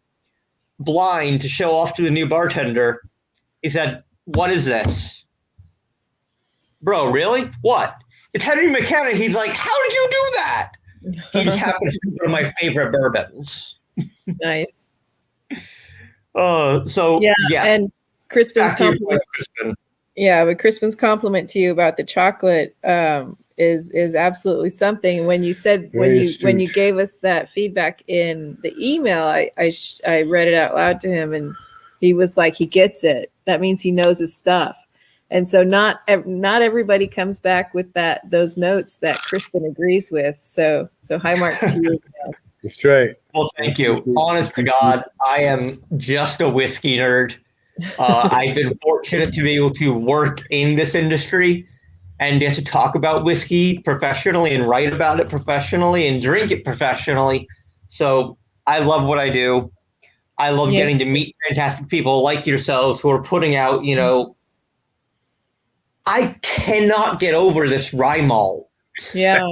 blind, to show off to the new bartender. He said, "What is this?" Bro, really? What? It's Henry McKenna. He's like, "How did you do that?" He just happened to be one of my favorite bourbons. Nice. So Yeah, yes. and Crispin's After your compliment. point, Crispin. Yeah, but Crispin's compliment to you about the chocolate is absolutely something. When you said when Very you astute. gave us that feedback in the email, I read it out loud to him, and he was like, he gets it. That means he knows his stuff. And so not everybody comes back with those notes that Crispin agrees with. So high marks to you. That's right. Well, thank you. Honest to God, I am just a whiskey nerd. I've been fortunate to be able to work in this industry and get to talk about whiskey professionally and write about it professionally and drink it professionally. So I love what I do. I love Yeah. getting to meet fantastic people like yourselves who are putting out, you know, I cannot get over this rye malt. Yeah,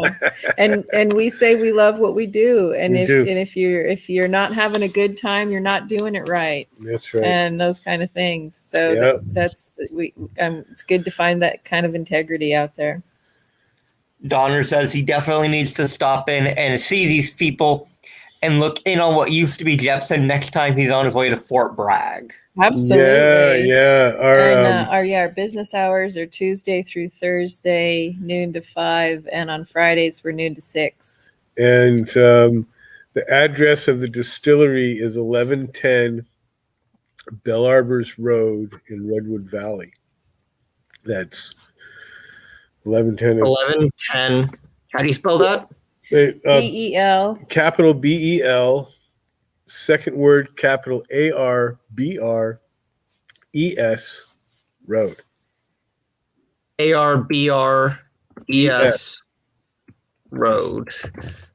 and we say we love what we do, and We do. if you're not having a good time, you're not doing it right, That's right. and those kind of things. So Yep. that's it's good to find that kind of integrity out there. Donner says he definitely needs to stop in and see these people and look in on what used to be Jepson next time he's on his way to Fort Bragg. Absolutely. Yeah. Our business hours are Tuesday through Thursday, noon to 5, and on Fridays we're noon to 6. And the address of the distillery is 1110 Bell Arbors Road in Redwood Valley. That's 1110. 1110. How do you spell that? BEL. Capital BEL, second word capital ARBRES Road. ARBRES Road.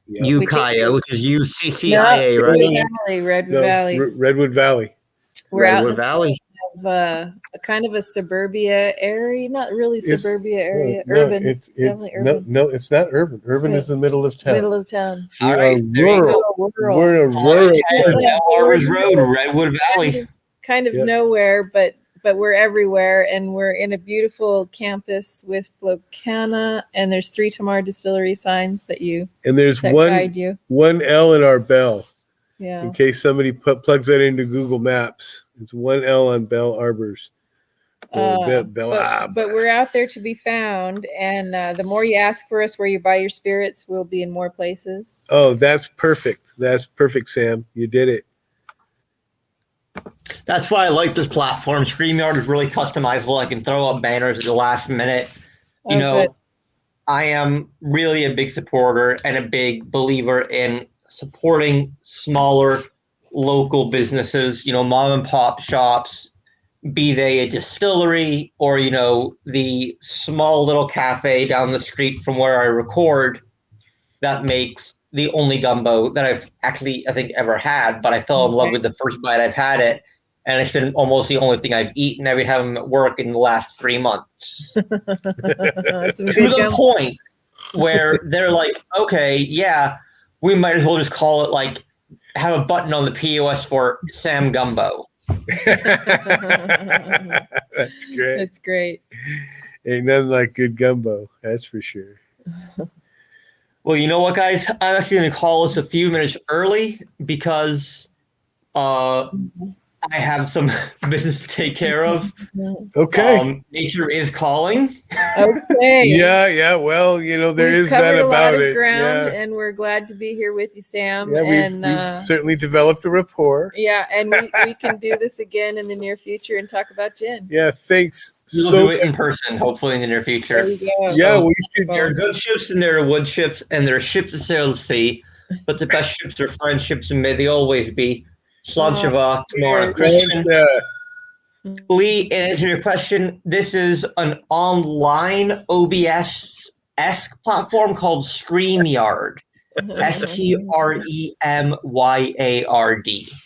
Yep. Ukiah, which is UCCIA, right? Redwood Valley. Redwood Valley. We're out Redwood in Valley. a kind of a suburbia area, not really suburbia area, No, urban. It's definitely urban. no, it's not urban. Urban is the middle of town. Middle of town. We All are right, there you rural. go. Rural. We're in a rural. Bell Arbors Road, Redwood Valley. Kind of Yep. nowhere, but we're everywhere, and we're in a beautiful campus with Flocana, and there's 3 Tamar distillery signs that And there's guide you. one L in our bell. Yeah. In case somebody plugs that into Google Maps, it's one L on Bell Arbors. But we're out there to be found, and the more you ask for us where you buy your spirits, we'll be in more places. Oh, that's perfect. That's perfect, Sam. You did it. That's why I like this platform. StreamYard is really customizable. I can throw up banners at the last minute. You know, Good. I am really a big supporter and a big believer in supporting smaller local businesses, you know, mom and pop shops, be they a distillery or, you know, the small little cafe down the street from where I record that makes the only gumbo that I've actually, I think, ever had. But I fell in love with the first bite I've had it. And it's been almost the only thing I've eaten every time I'm at work in the last 3 months. That's some To good the gum. point where they're like, okay, yeah, we might as well just call it like, have a button on the POS for Sam Gumbo. That's great. That's great. Ain't nothing like good gumbo. That's for sure. Well, you know what, guys? I'm actually going to call us a few minutes early because I have some business to take care of. Okay. Nature is calling. Okay. Yeah. Well, you know, there We've is that covered a about lot of it. ground, Yeah. and we're glad to be here with you, Sam. Yeah, and we've certainly developed a rapport. yeah, and we can do this again in the near future and talk about gin. Yeah, thanks. We'll do it in person, hopefully in the near There future. you go. Yeah, we should. There are good ships and there are wood ships and there are ships that sail the sea, but the best ships are friendships and may they always be. Slancheva, Tamar, Crispin. Lee, in answer to your question, this is an online OBS-esque platform called StreamYard. STREMYARD.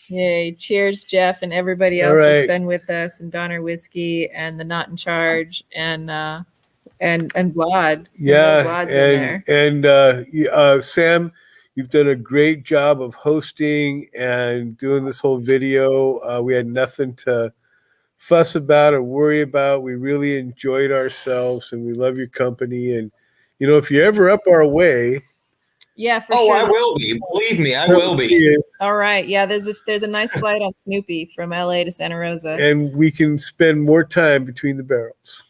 Yay. Cheers, Jeff, and everybody All else that's right. been with us, and Donner Whiskey, and the Not in Charge, and Vlad. Yeah, Vlad's in there. and Sam, you've done a great job of hosting and doing this whole video. We had nothing to fuss about or worry about. We really enjoyed ourselves, and we love your company. And if you're ever up our way, Yeah, for sure. I will be. Believe me, I will be. All right. Yeah, there's a nice flight on Snoopy from LA to Santa Rosa. And we can spend more time between the barrels.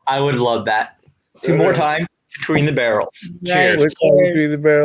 I would love that. Two more time between the barrels. Right. Cheers. Between the barrels.